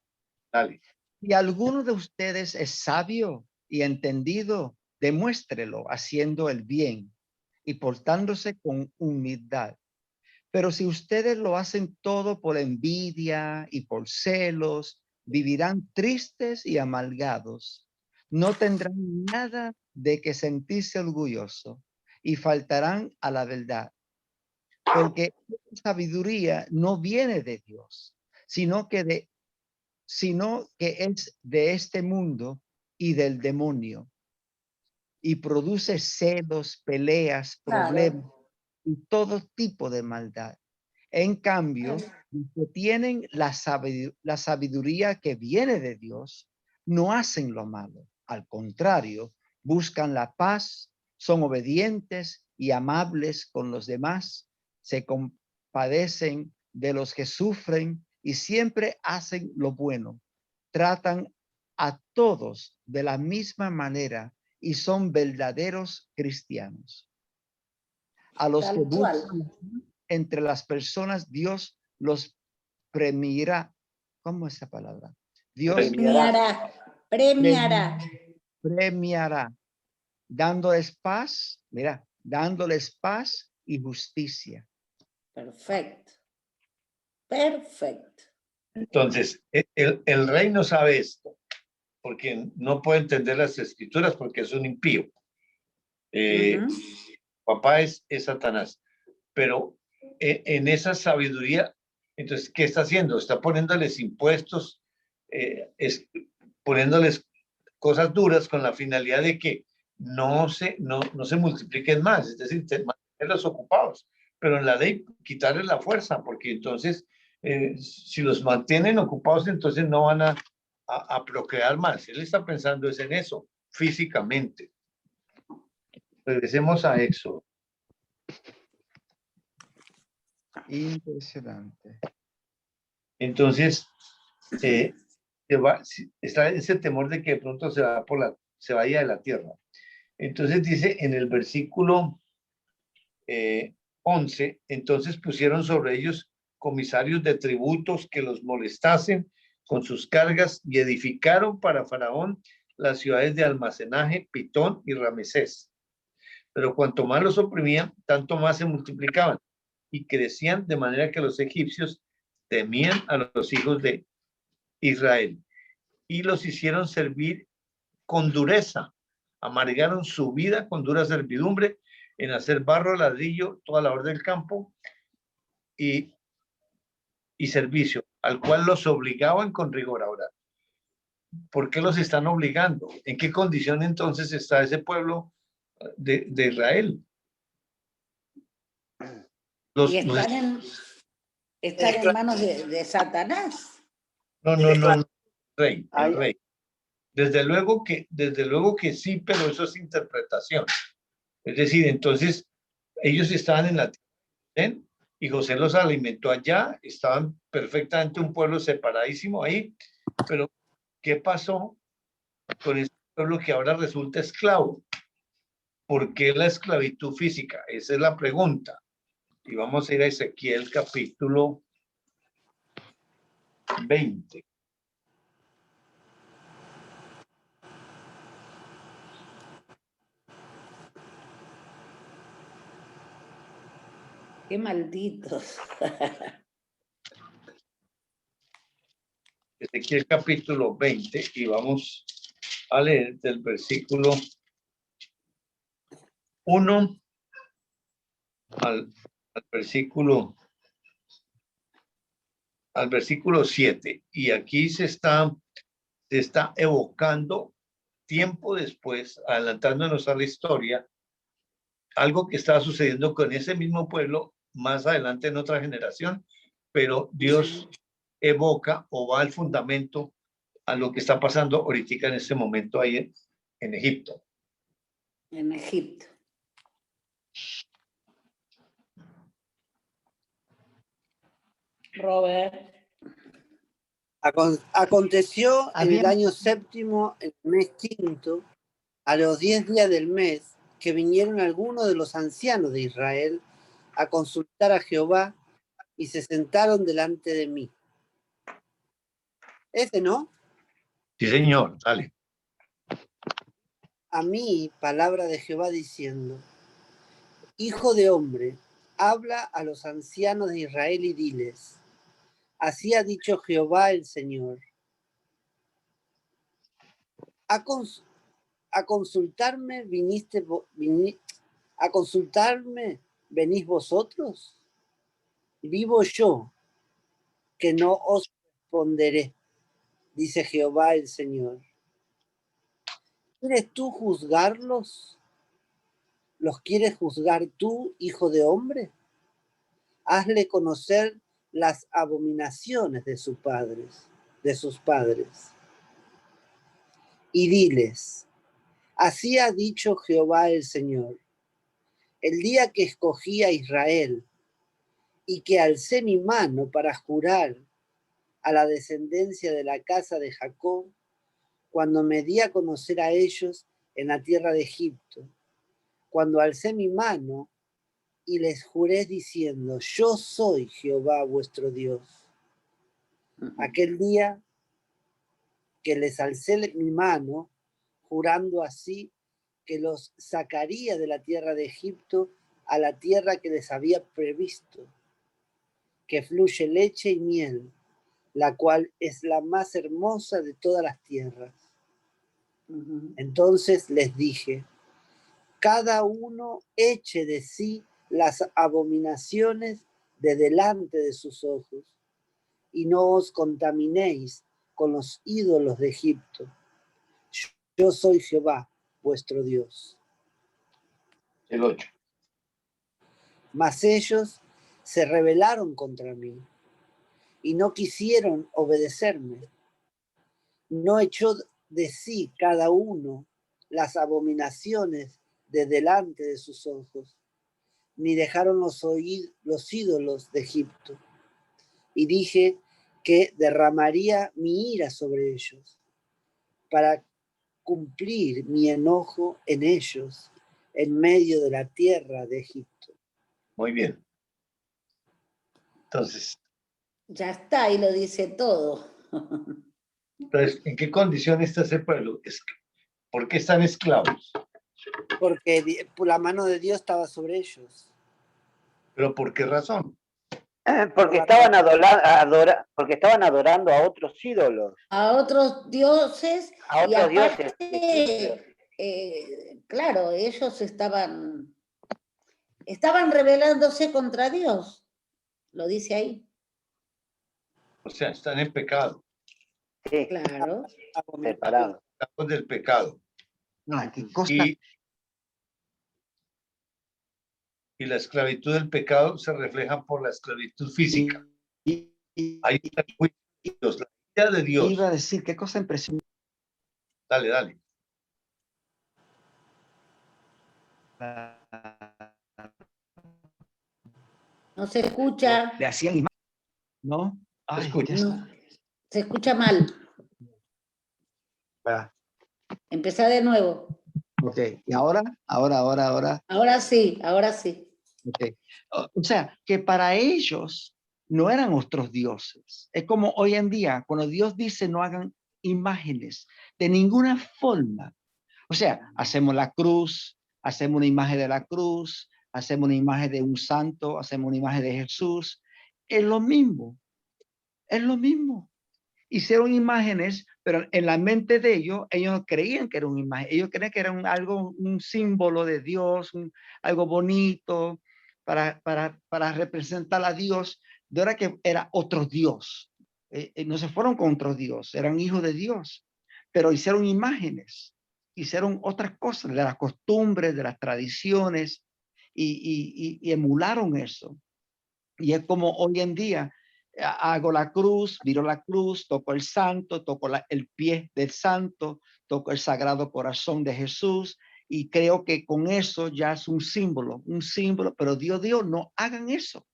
Dale. Si alguno de ustedes es sabio y entendido, demuéstrelo haciendo el bien y portándose con humildad. Pero si ustedes lo hacen todo por envidia y por celos, vivirán tristes y amargados. No tendrán nada de que sentirse orgulloso y faltarán a la verdad. Porque la sabiduría no viene de Dios, sino que es de este mundo y del demonio. Y produce celos, peleas, problemas y todo tipo de maldad. En cambio, los que tienen la sabiduría que viene de Dios, no hacen lo malo. Al contrario, buscan la paz, son obedientes y amables con los demás, se compadecen de los que sufren y siempre hacen lo bueno. tratan a todos de la misma manera y son verdaderos cristianos. A los Tal que cual. buscan entre las personas, Dios los premiará. ¿Cómo es esa palabra? Dios Premiará. premiará, dándoles paz, mira, dándoles paz y justicia. Perfecto. Perfecto. Entonces, el rey no sabe esto, porque no puede entender las escrituras, porque es un impío. Papá es Satanás, pero en esa sabiduría, entonces, ¿qué está haciendo? Está poniéndoles impuestos, poniéndoles cosas duras con la finalidad de que no se multipliquen más, es decir, mantenerlos ocupados, pero en la ley quitarles la fuerza, porque entonces, si los mantienen ocupados, entonces no van a procrear más. Él está pensando es en eso, físicamente. Regresemos a Éxodo. Impresionante. Entonces, está ese temor de que de pronto se vaya de la tierra. Entonces dice en el versículo 11, entonces pusieron sobre ellos comisarios de tributos que los molestasen con sus cargas y edificaron para Faraón las ciudades de almacenaje, Pitón y Ramesés. Pero cuanto más los oprimían, tanto más se multiplicaban y crecían, de manera que los egipcios temían a los hijos de Israel y los hicieron servir con dureza, amargaron su vida con dura servidumbre en hacer barro, ladrillo, toda labor del campo y servicio, al cual los obligaban con rigor. Ahora, ¿por qué los están obligando? ¿En qué condición entonces está ese pueblo de Israel? Están en manos de Satanás. No, rey, el rey. Desde luego que sí, pero eso es interpretación. Es decir, entonces ellos estaban en la tierra y José los alimentó allá, estaban perfectamente un pueblo separadísimo ahí, pero ¿qué pasó con ese pueblo que ahora resulta esclavo? ¿Por qué la esclavitud física? Esa es la pregunta. Y vamos a ir a Ezequiel capítulo 20. Qué malditos. Ezequiel capítulo 20 y vamos a leer del versículo 1 al versículo 7. Y aquí se está evocando tiempo después, adelantándonos a la historia, algo que estaba sucediendo con ese mismo pueblo más adelante en otra generación, pero Dios evoca o va al fundamento a lo que está pasando ahorita en este momento ahí en Egipto. En Egipto. Robert. Aconteció en el año séptimo, en el mes quinto, a los 10 días del mes, que vinieron algunos de los ancianos de Israel a consultar a Jehová y se sentaron delante de mí. ¿Ese no? Sí, señor, dale. A mí, palabra de Jehová diciendo: Hijo de hombre, habla a los ancianos de Israel y diles: así ha dicho Jehová el Señor. A consultarme venís vosotros. Vivo yo, que no os responderé, dice Jehová el Señor. ¿Quieres tú juzgarlos? ¿Los quieres juzgar tú, hijo de hombre? Hazle conocer las abominaciones de sus padres. Y diles: así ha dicho Jehová el Señor. El día que escogí a Israel y que alcé mi mano para jurar a la descendencia de la casa de Jacob, cuando me di a conocer a ellos en la tierra de Egipto, cuando alcé mi mano y les juré diciendo, yo soy Jehová vuestro Dios. Aquel día que les alcé mi mano, jurando así que los sacaría de la tierra de Egipto a la tierra que les había previsto, que fluye leche y miel, la cual es la más hermosa de todas las tierras. Entonces les dije, cada uno eche de sí las abominaciones de delante de sus ojos, y no os contaminéis con los ídolos de Egipto. Yo soy Jehová, vuestro Dios. El 8. Mas ellos se rebelaron contra mí y no quisieron obedecerme. No echó de sí cada uno las abominaciones de delante de sus ojos, ni dejaron los ídolos de Egipto. Y dije que derramaría mi ira sobre ellos para cumplir mi enojo en ellos en medio de la tierra de Egipto. Muy bien. Entonces, Ya está, y lo dice todo. ¿en qué condición está ese pueblo? ¿Por qué están esclavos? Porque la mano de Dios estaba sobre ellos. ¿Pero por qué razón? Porque estaban adorando a otros ídolos. A otros dioses. A Y otros dioses. aparte, claro, ellos estaban rebelándose contra Dios. Lo dice ahí. O sea, están en pecado, Sí, Claro. separados. esclavos del pecado. Qué cosa. Y la esclavitud del pecado se refleja por la esclavitud física. Ahí está el juicio de Dios, la ira de Dios. Iba a decir, qué cosa impresionante. Dale, dale. No se escucha. Le hacían imagen, ¿no? Ay, Escucha. No, se escucha mal. Empezá de nuevo. Ok, y ahora. Ahora sí, ahora sí. Okay. O sea, que para ellos no eran otros dioses. Es como hoy en día, cuando Dios dice no hagan imágenes de ninguna forma. O sea, hacemos la cruz, hacemos una imagen de la cruz, hacemos una imagen de un santo, hacemos una imagen de Jesús. Es lo mismo. Es lo mismo. Hicieron imágenes, pero en la mente de ellos no creían que era una imagen. Ellos creían que era un símbolo de Dios, algo bonito para representar a Dios. De ahora que era otro Dios. No se fueron con otro Dios, eran hijos de Dios. Pero hicieron imágenes, hicieron otras cosas, de las costumbres, de las tradiciones, y emularon eso. Y es como hoy en día, hago la cruz, miro la cruz, toco el santo, toco el pie del santo, toco el sagrado corazón de Jesús, y creo que con eso ya es un símbolo, pero Dios, no hagan eso.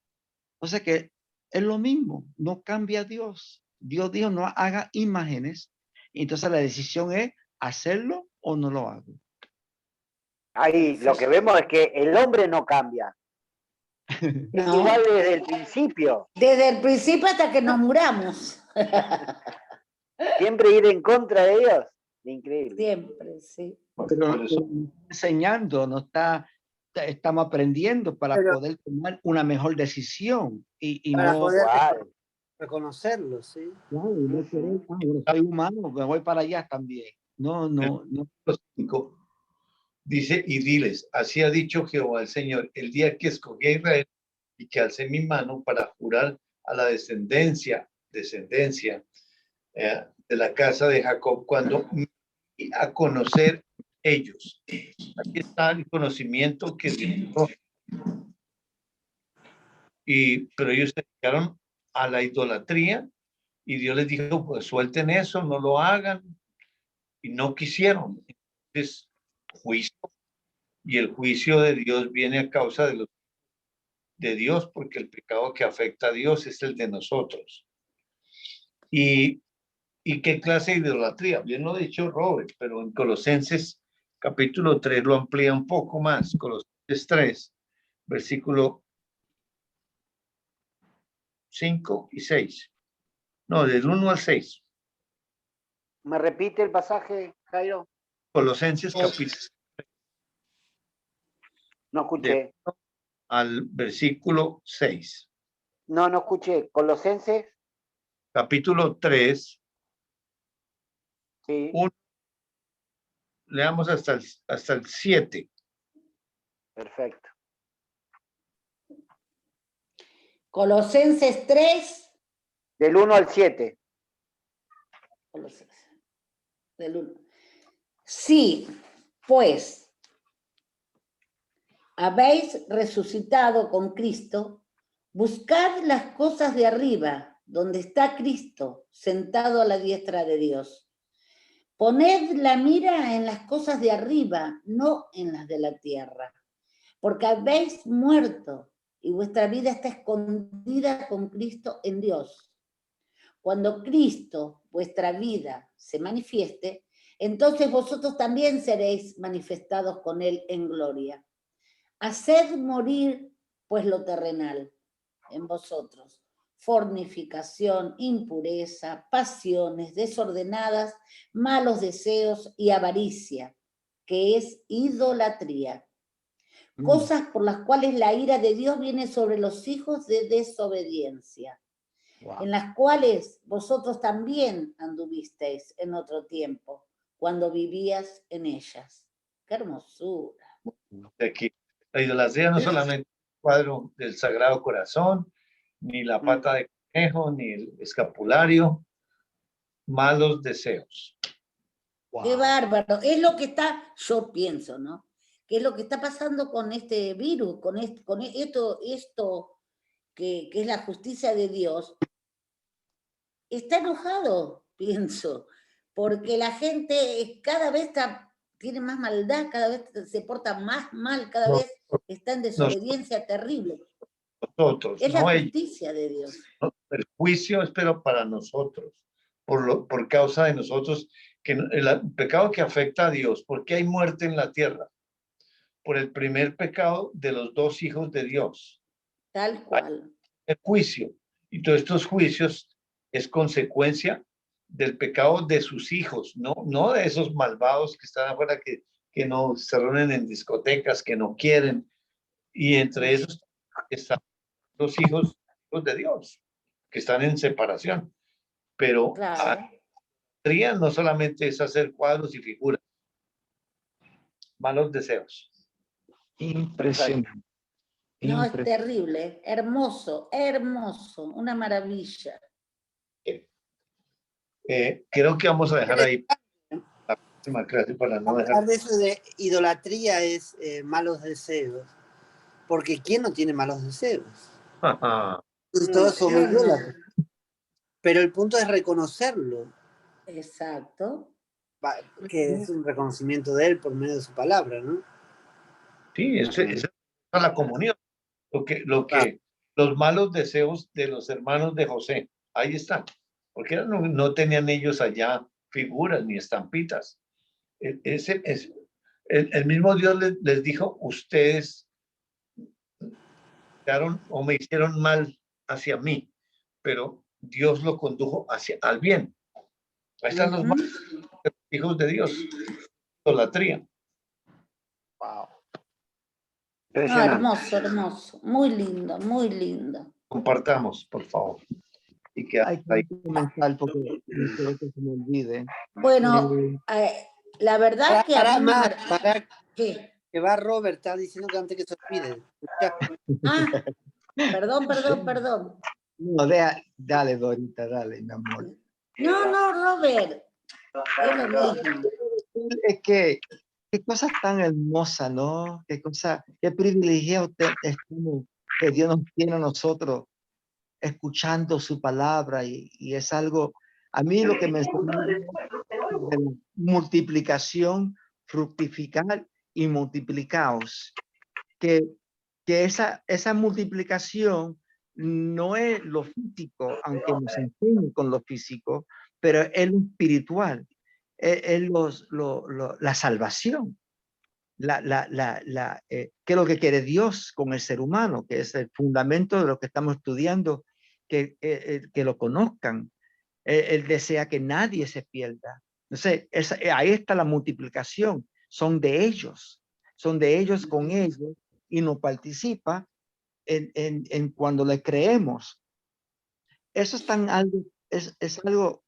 O sea que es lo mismo, no cambia Dios. Dios dijo, no haga imágenes. Y entonces la decisión es hacerlo o no lo hago. Ahí lo que vemos es que el hombre no cambia. Es No. igual desde el principio. Desde el principio hasta que nos muramos. Siempre ir en contra de Dios. Increíble. Siempre, sí. Pero enseñando, estamos aprendiendo para poder tomar una mejor decisión y para no poder reconocerlo, ¿sí? Claro, no querer, soy humano, me voy para allá también. No. Dice, y diles, así ha dicho Jehová el Señor, el día que escogí a Israel y que alcé mi mano para jurar a la descendencia de la casa de Jacob, cuando me di a conocer ellos. Aquí está el conocimiento que Dios. Pero ellos se dedicaron a la idolatría y Dios les dijo, pues suelten eso, no lo hagan, y no quisieron. Entonces, juicio, y el juicio de Dios viene a causa de Dios, porque el pecado que afecta a Dios es el de nosotros. ¿Y qué clase de idolatría? Bien lo ha dicho Robert, pero en Colosenses capítulo 3 lo amplía un poco más. Colosenses 3, versículo 5 y 6. No, del 1 al 6. ¿Me repite el pasaje, Jairo? Colosenses capítulo No escuché. al versículo 6. No escuché. Colosenses. Capítulo 3, Sí. leamos hasta el 7. Perfecto. Colosenses 3. Del 1 al 7. Del 1. Sí, pues, habéis resucitado con Cristo, buscad las cosas de arriba, donde está Cristo, sentado a la diestra de Dios. Poned la mira en las cosas de arriba, no en las de la tierra, porque habéis muerto y vuestra vida está escondida con Cristo en Dios. Cuando Cristo, vuestra vida, se manifieste, entonces vosotros también seréis manifestados con Él en gloria. Haced morir, pues, lo terrenal en vosotros: fornicación, impureza, pasiones desordenadas, malos deseos y avaricia, que es idolatría. Cosas por las cuales la ira de Dios viene sobre los hijos de desobediencia, en las cuales vosotros también anduvisteis en otro tiempo, cuando vivías en ellas. ¡Qué hermosura! Aquí. La idolatría no solamente el cuadro del Sagrado Corazón, ni la pata de conejo, ni el escapulario, malos deseos. ¡Qué bárbaro! Es lo que está, yo pienso, ¿no? Que es lo que está pasando con este virus, con esto que es la justicia de Dios. Está enojado, pienso, porque la gente cada vez tiene más maldad, cada vez se porta más mal, cada vez está en desobediencia terrible. Nosotros, Es la no ellos. justicia de Dios. El juicio es pero para nosotros, por causa de nosotros, que el pecado que afecta a Dios. ¿Por qué hay muerte en la tierra? Por el primer pecado de los dos hijos de Dios. Tal cual. El juicio. Y todos estos juicios es consecuencia del pecado de sus hijos, no de esos malvados que están afuera, que no se reúnen en discotecas, que no quieren. Y entre esos están los hijos de Dios, que están en separación. Pero claro, no solamente es hacer cuadros y figuras, malos deseos. Impresionante. no, es terrible, hermoso, hermoso, una maravilla. Creo que vamos a dejar ahí la próxima clase para no dejar. Hablar de eso de idolatría es malos deseos. Porque ¿quién no tiene malos deseos? Todos somos idólatras. Pero el punto es reconocerlo. Exacto. Que es un reconocimiento de él por medio de su palabra, ¿no? Sí, esa es la comunión. Los malos deseos de los hermanos de José, ahí están. Porque no tenían ellos allá figuras ni estampitas. El mismo Dios les dijo: ustedes me hicieron mal hacia mí, pero Dios lo condujo al bien. Ahí están los hijos de Dios. Idolatría. Wow. No, hermoso, hermoso. Muy lindo, muy lindo. Compartamos, por favor. Y que hay que comenzar porque no quiero que se me olvide. Bueno, la verdad que ¿Qué? Que va Robert, está diciendo que antes que se olvide. Perdón. No, dale, Dorita, dale, mi amor. No, Robert. Es lo mismo. Es que qué cosa tan hermosa, ¿no? Qué privilegio estamos, que Dios nos tiene a nosotros escuchando su palabra y es algo, a mí lo que me enseñó de multiplicación, fructificar y multiplicaos, que esa multiplicación no es lo físico, aunque nos enseñe con lo físico, pero es lo espiritual, es la salvación, qué es lo que quiere Dios con el ser humano, que es el fundamento de lo que estamos estudiando, que lo conozcan. Él desea que nadie se pierda. Entonces, ahí está la multiplicación, son de ellos con ellos, y no participa en cuando le creemos. Eso es algo, es algo,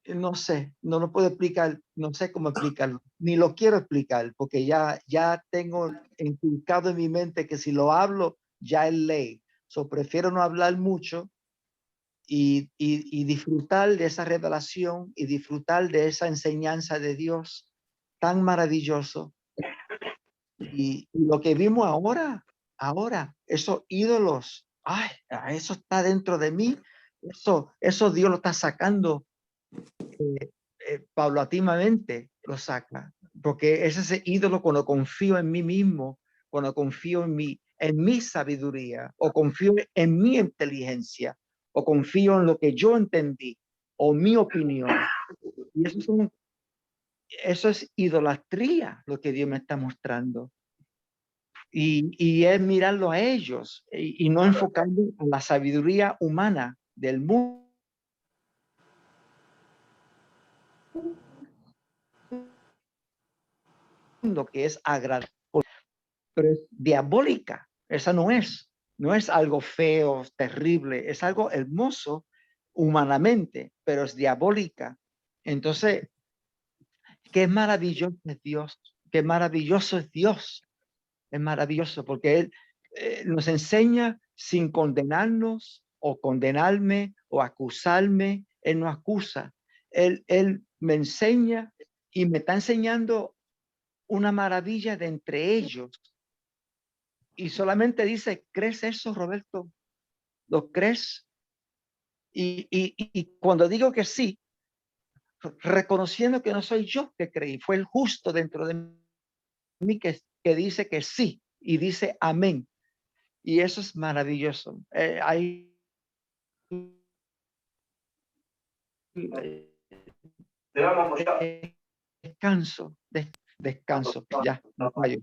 no sé, no lo puedo explicar, no sé cómo explicarlo, ni lo quiero explicar, porque ya tengo inculcado en mi mente que si lo hablo, ya es ley. Prefiero no hablar mucho y disfrutar de esa revelación y disfrutar de esa enseñanza de Dios tan maravilloso. Y lo que vimos ahora, esos ídolos, ay, eso está dentro de mí, eso Dios lo está sacando paulatinamente, lo saca, porque es ese ídolo cuando confío en mí mismo, cuando confío en mi sabiduría, o confío en mi inteligencia, o confío en lo que yo entendí, o mi opinión. Y eso es idolatría, lo que Dios me está mostrando. Y es mirarlo a ellos y no enfocando en la sabiduría humana del mundo, que es agradable, pero es diabólica. Esa no es algo feo, terrible, es algo hermoso humanamente, pero es diabólica. Entonces, qué maravilloso es Dios, qué maravilloso es Dios. Es maravilloso porque Él nos enseña sin condenarnos o condenarme o acusarme. Él no acusa. Él me enseña y me está enseñando una maravilla de entre ellos. Y solamente dice, ¿crees eso, Roberto? ¿Lo crees? Y cuando digo que sí, reconociendo que no soy yo que creí, fue el justo dentro de mí que dice que sí y dice amén. Y eso es maravilloso. Hay descanso, descanso. Ya, no fallo.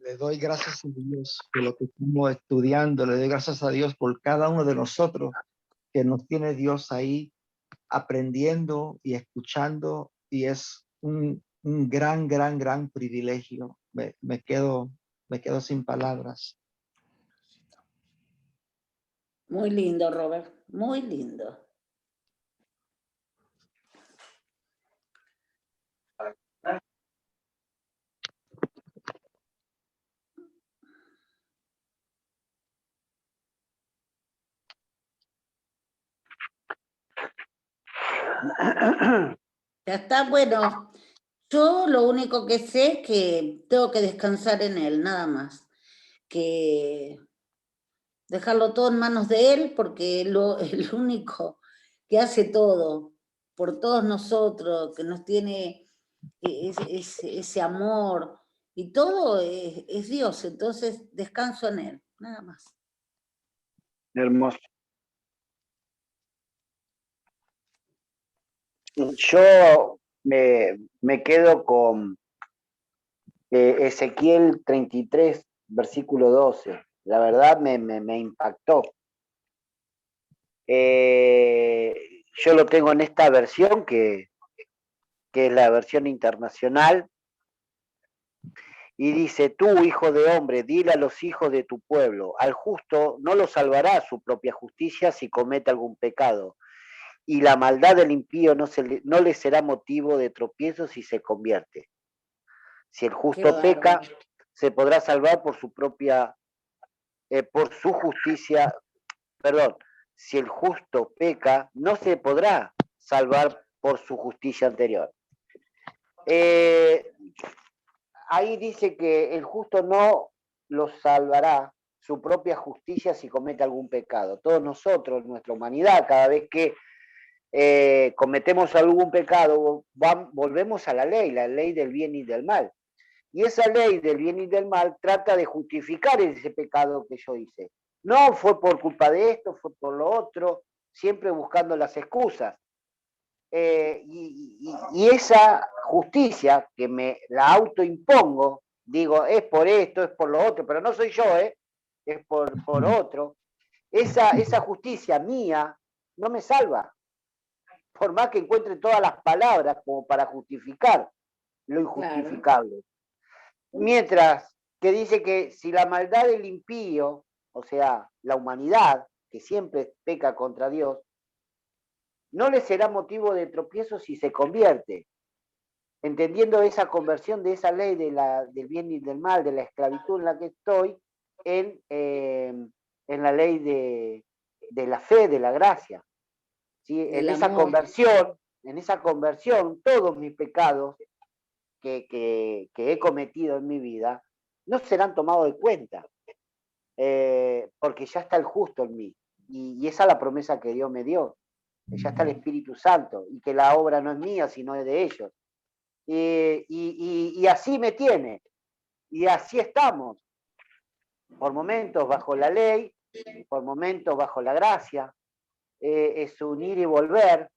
Le doy gracias a Dios por lo que estamos estudiando. Le doy gracias a Dios por cada uno de nosotros que nos tiene Dios ahí aprendiendo y escuchando. Y es un gran privilegio. Me quedo sin palabras. Muy lindo, Robert, muy lindo. Ya está, bueno. Yo lo único que sé es que tengo que descansar en él, nada más. Que dejarlo todo en manos de él, porque el único que hace todo por todos nosotros, que nos tiene ese amor y todo es Dios. Entonces descanso en él, nada más. Hermoso. Yo me quedo con Ezequiel 33, versículo 12. La verdad me impactó. Yo lo tengo en esta versión que es la versión internacional. Y dice, tú, hijo de hombre, dile a los hijos de tu pueblo, al justo no lo salvará su propia justicia si comete algún pecado, y la maldad del impío no le será motivo de tropiezo si se convierte. Si el justo peca, se podrá salvar por su propia, por su justicia, perdón, si el justo peca, no se podrá salvar por su justicia anterior. ahí dice que el justo no lo salvará su propia justicia si comete algún pecado. Todos nosotros, nuestra humanidad, cada vez que cometemos algún pecado, volvemos a la ley del bien y del mal. Y esa ley del bien y del mal trata de justificar ese pecado que yo hice. No fue por culpa de esto, fue por lo otro, siempre buscando las excusas. Y esa justicia que me la autoimpongo, digo, es por esto, es por lo otro, pero no soy yo, es por otro. Esa justicia mía no me salva, por más que encuentre todas las palabras como para justificar lo injustificable. Claro. Mientras que dice que si la maldad del impío, o sea, la humanidad, que siempre peca contra Dios, no le será motivo de tropiezo si se convierte, entendiendo esa conversión de esa ley del bien y del mal, de la esclavitud en la que estoy, en la ley de la fe, de la gracia. ¿Sí? En esa conversión, todos mis pecados que he cometido en mi vida no serán tomados de cuenta, porque ya está el justo en mí. Y esa es la promesa que Dios me dio. Ya está el Espíritu Santo, y que la obra no es mía, sino es de ellos. Y así me tiene, y así estamos, por momentos bajo la ley, por momentos bajo la gracia, es un ir y volver,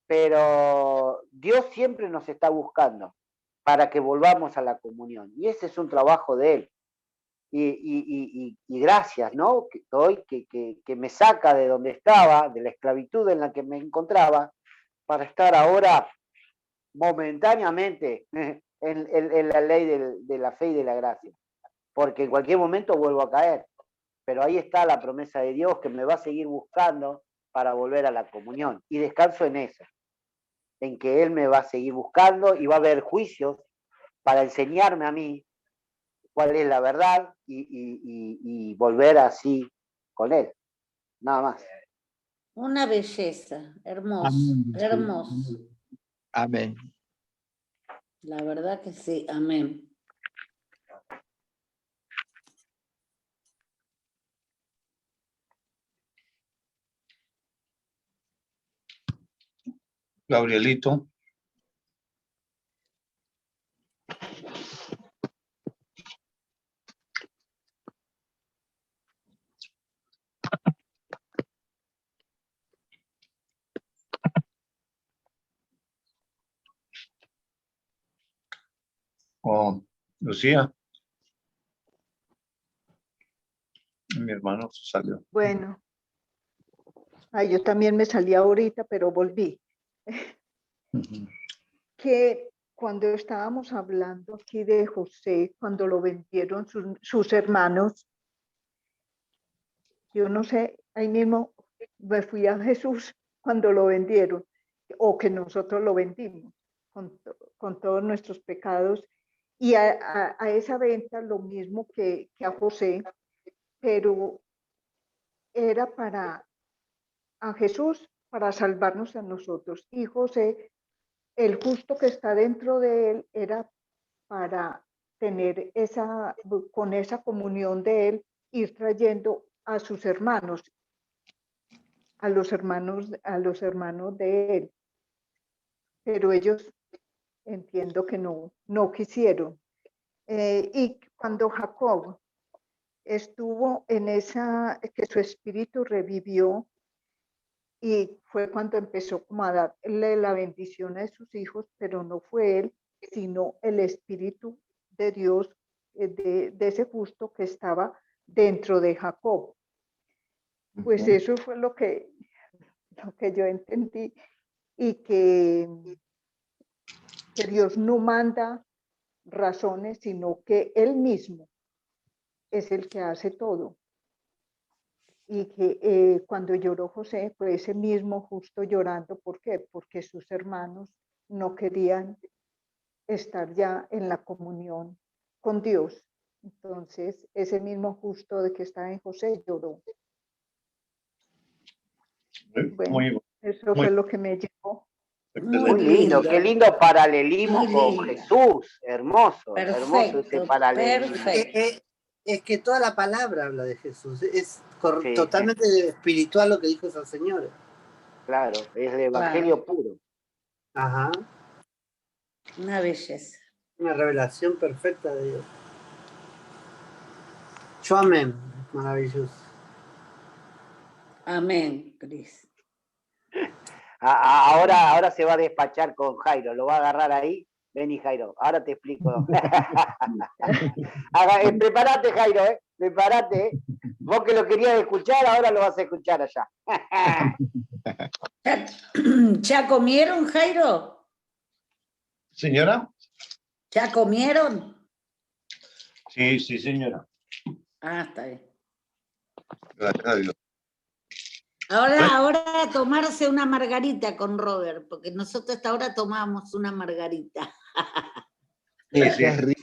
pero Dios siempre nos está buscando para que volvamos a la comunión, y ese es un trabajo de Él. Y gracias, ¿no? Que me saca de donde estaba, de la esclavitud en la que me encontraba, para estar ahora momentáneamente en la ley de la fe y de la gracia, porque en cualquier momento vuelvo a caer, pero ahí está la promesa de Dios que me va a seguir buscando para volver a la comunión, y descanso en eso, en que Él me va a seguir buscando y va a haber juicios para enseñarme a mí cuál es la verdad y volver así con Él, nada más. Una belleza, hermoso, Amén. hermoso. Amén. La verdad que sí, amén. Gabrielito. Oh, Lucía. Mi hermano salió. Bueno, yo también me salí ahorita, pero volví. Que cuando estábamos hablando aquí de José, cuando lo vendieron sus hermanos, yo no sé, ahí mismo me fui a Jesús cuando lo vendieron, o que nosotros lo vendimos con todos nuestros pecados, y a esa venta lo mismo que a José, pero era a Jesús para salvarnos a nosotros, y José, el justo que está dentro de él, era para tener con esa comunión de él, ir trayendo a sus hermanos, a los hermanos de él. Pero ellos entiendo que no quisieron. Y cuando Jacob estuvo en que su espíritu revivió, y fue cuando empezó como a darle la bendición a sus hijos, pero no fue él, sino el Espíritu de Dios, de ese justo que estaba dentro de Jacob. Pues eso fue lo que yo entendí, y que Dios no manda razones, sino que Él mismo es el que hace todo. Y que cuando lloró José, fue ese mismo justo llorando. ¿Por qué? Porque sus hermanos no querían estar ya en la comunión con Dios. Entonces, ese mismo justo de que estaba en José lloró. Bueno, eso fue lo que me llevó. Muy lindo, qué lindo paralelismo Muy con lindo. Jesús. Hermoso, hermoso ese Perfecto, paralelismo. perfecto. Es que toda la palabra habla de Jesús. Es Sí, totalmente espiritual lo que dijo esa señora. Claro, es el evangelio puro. Ajá. Una belleza. Una revelación perfecta de Dios. Yo amén. Maravilloso. Amén, Cris. Ahora se va a despachar con Jairo, lo va a agarrar ahí. Vení, Jairo, ahora te explico. Prepárate, Jairo, prepárate. Vos que lo querías escuchar, ahora lo vas a escuchar allá. ¿Ya comieron, Jairo? Señora. ¿Ya comieron? Sí, sí, señora. Ah, está bien. Gracias a Dios. Ahora a tomarse una margarita con Robert, porque nosotros hasta ahora tomamos una margarita. Sí, Qué sí. rico.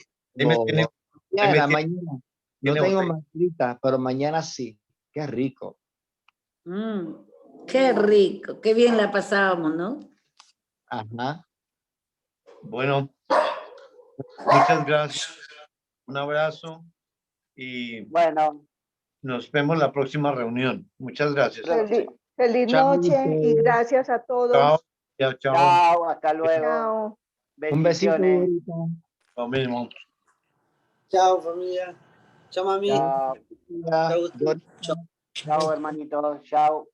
Mañana, Mañana. No tengo margarita, pero mañana sí. Qué rico. Qué rico, qué bien la pasábamos, ¿no? Ajá. Bueno, muchas gracias. Un abrazo y bueno, nos vemos la próxima reunión. Muchas gracias. Feliz Chao, noche y gracias a todos. Chao. Chao, chao. Chao, hasta luego. Chao. Un besito. Bendiciones. Lo mismo. Chao, familia. Chao, mami. Chao, Chao, Agustín. Chao. chao, hermanito. Chao.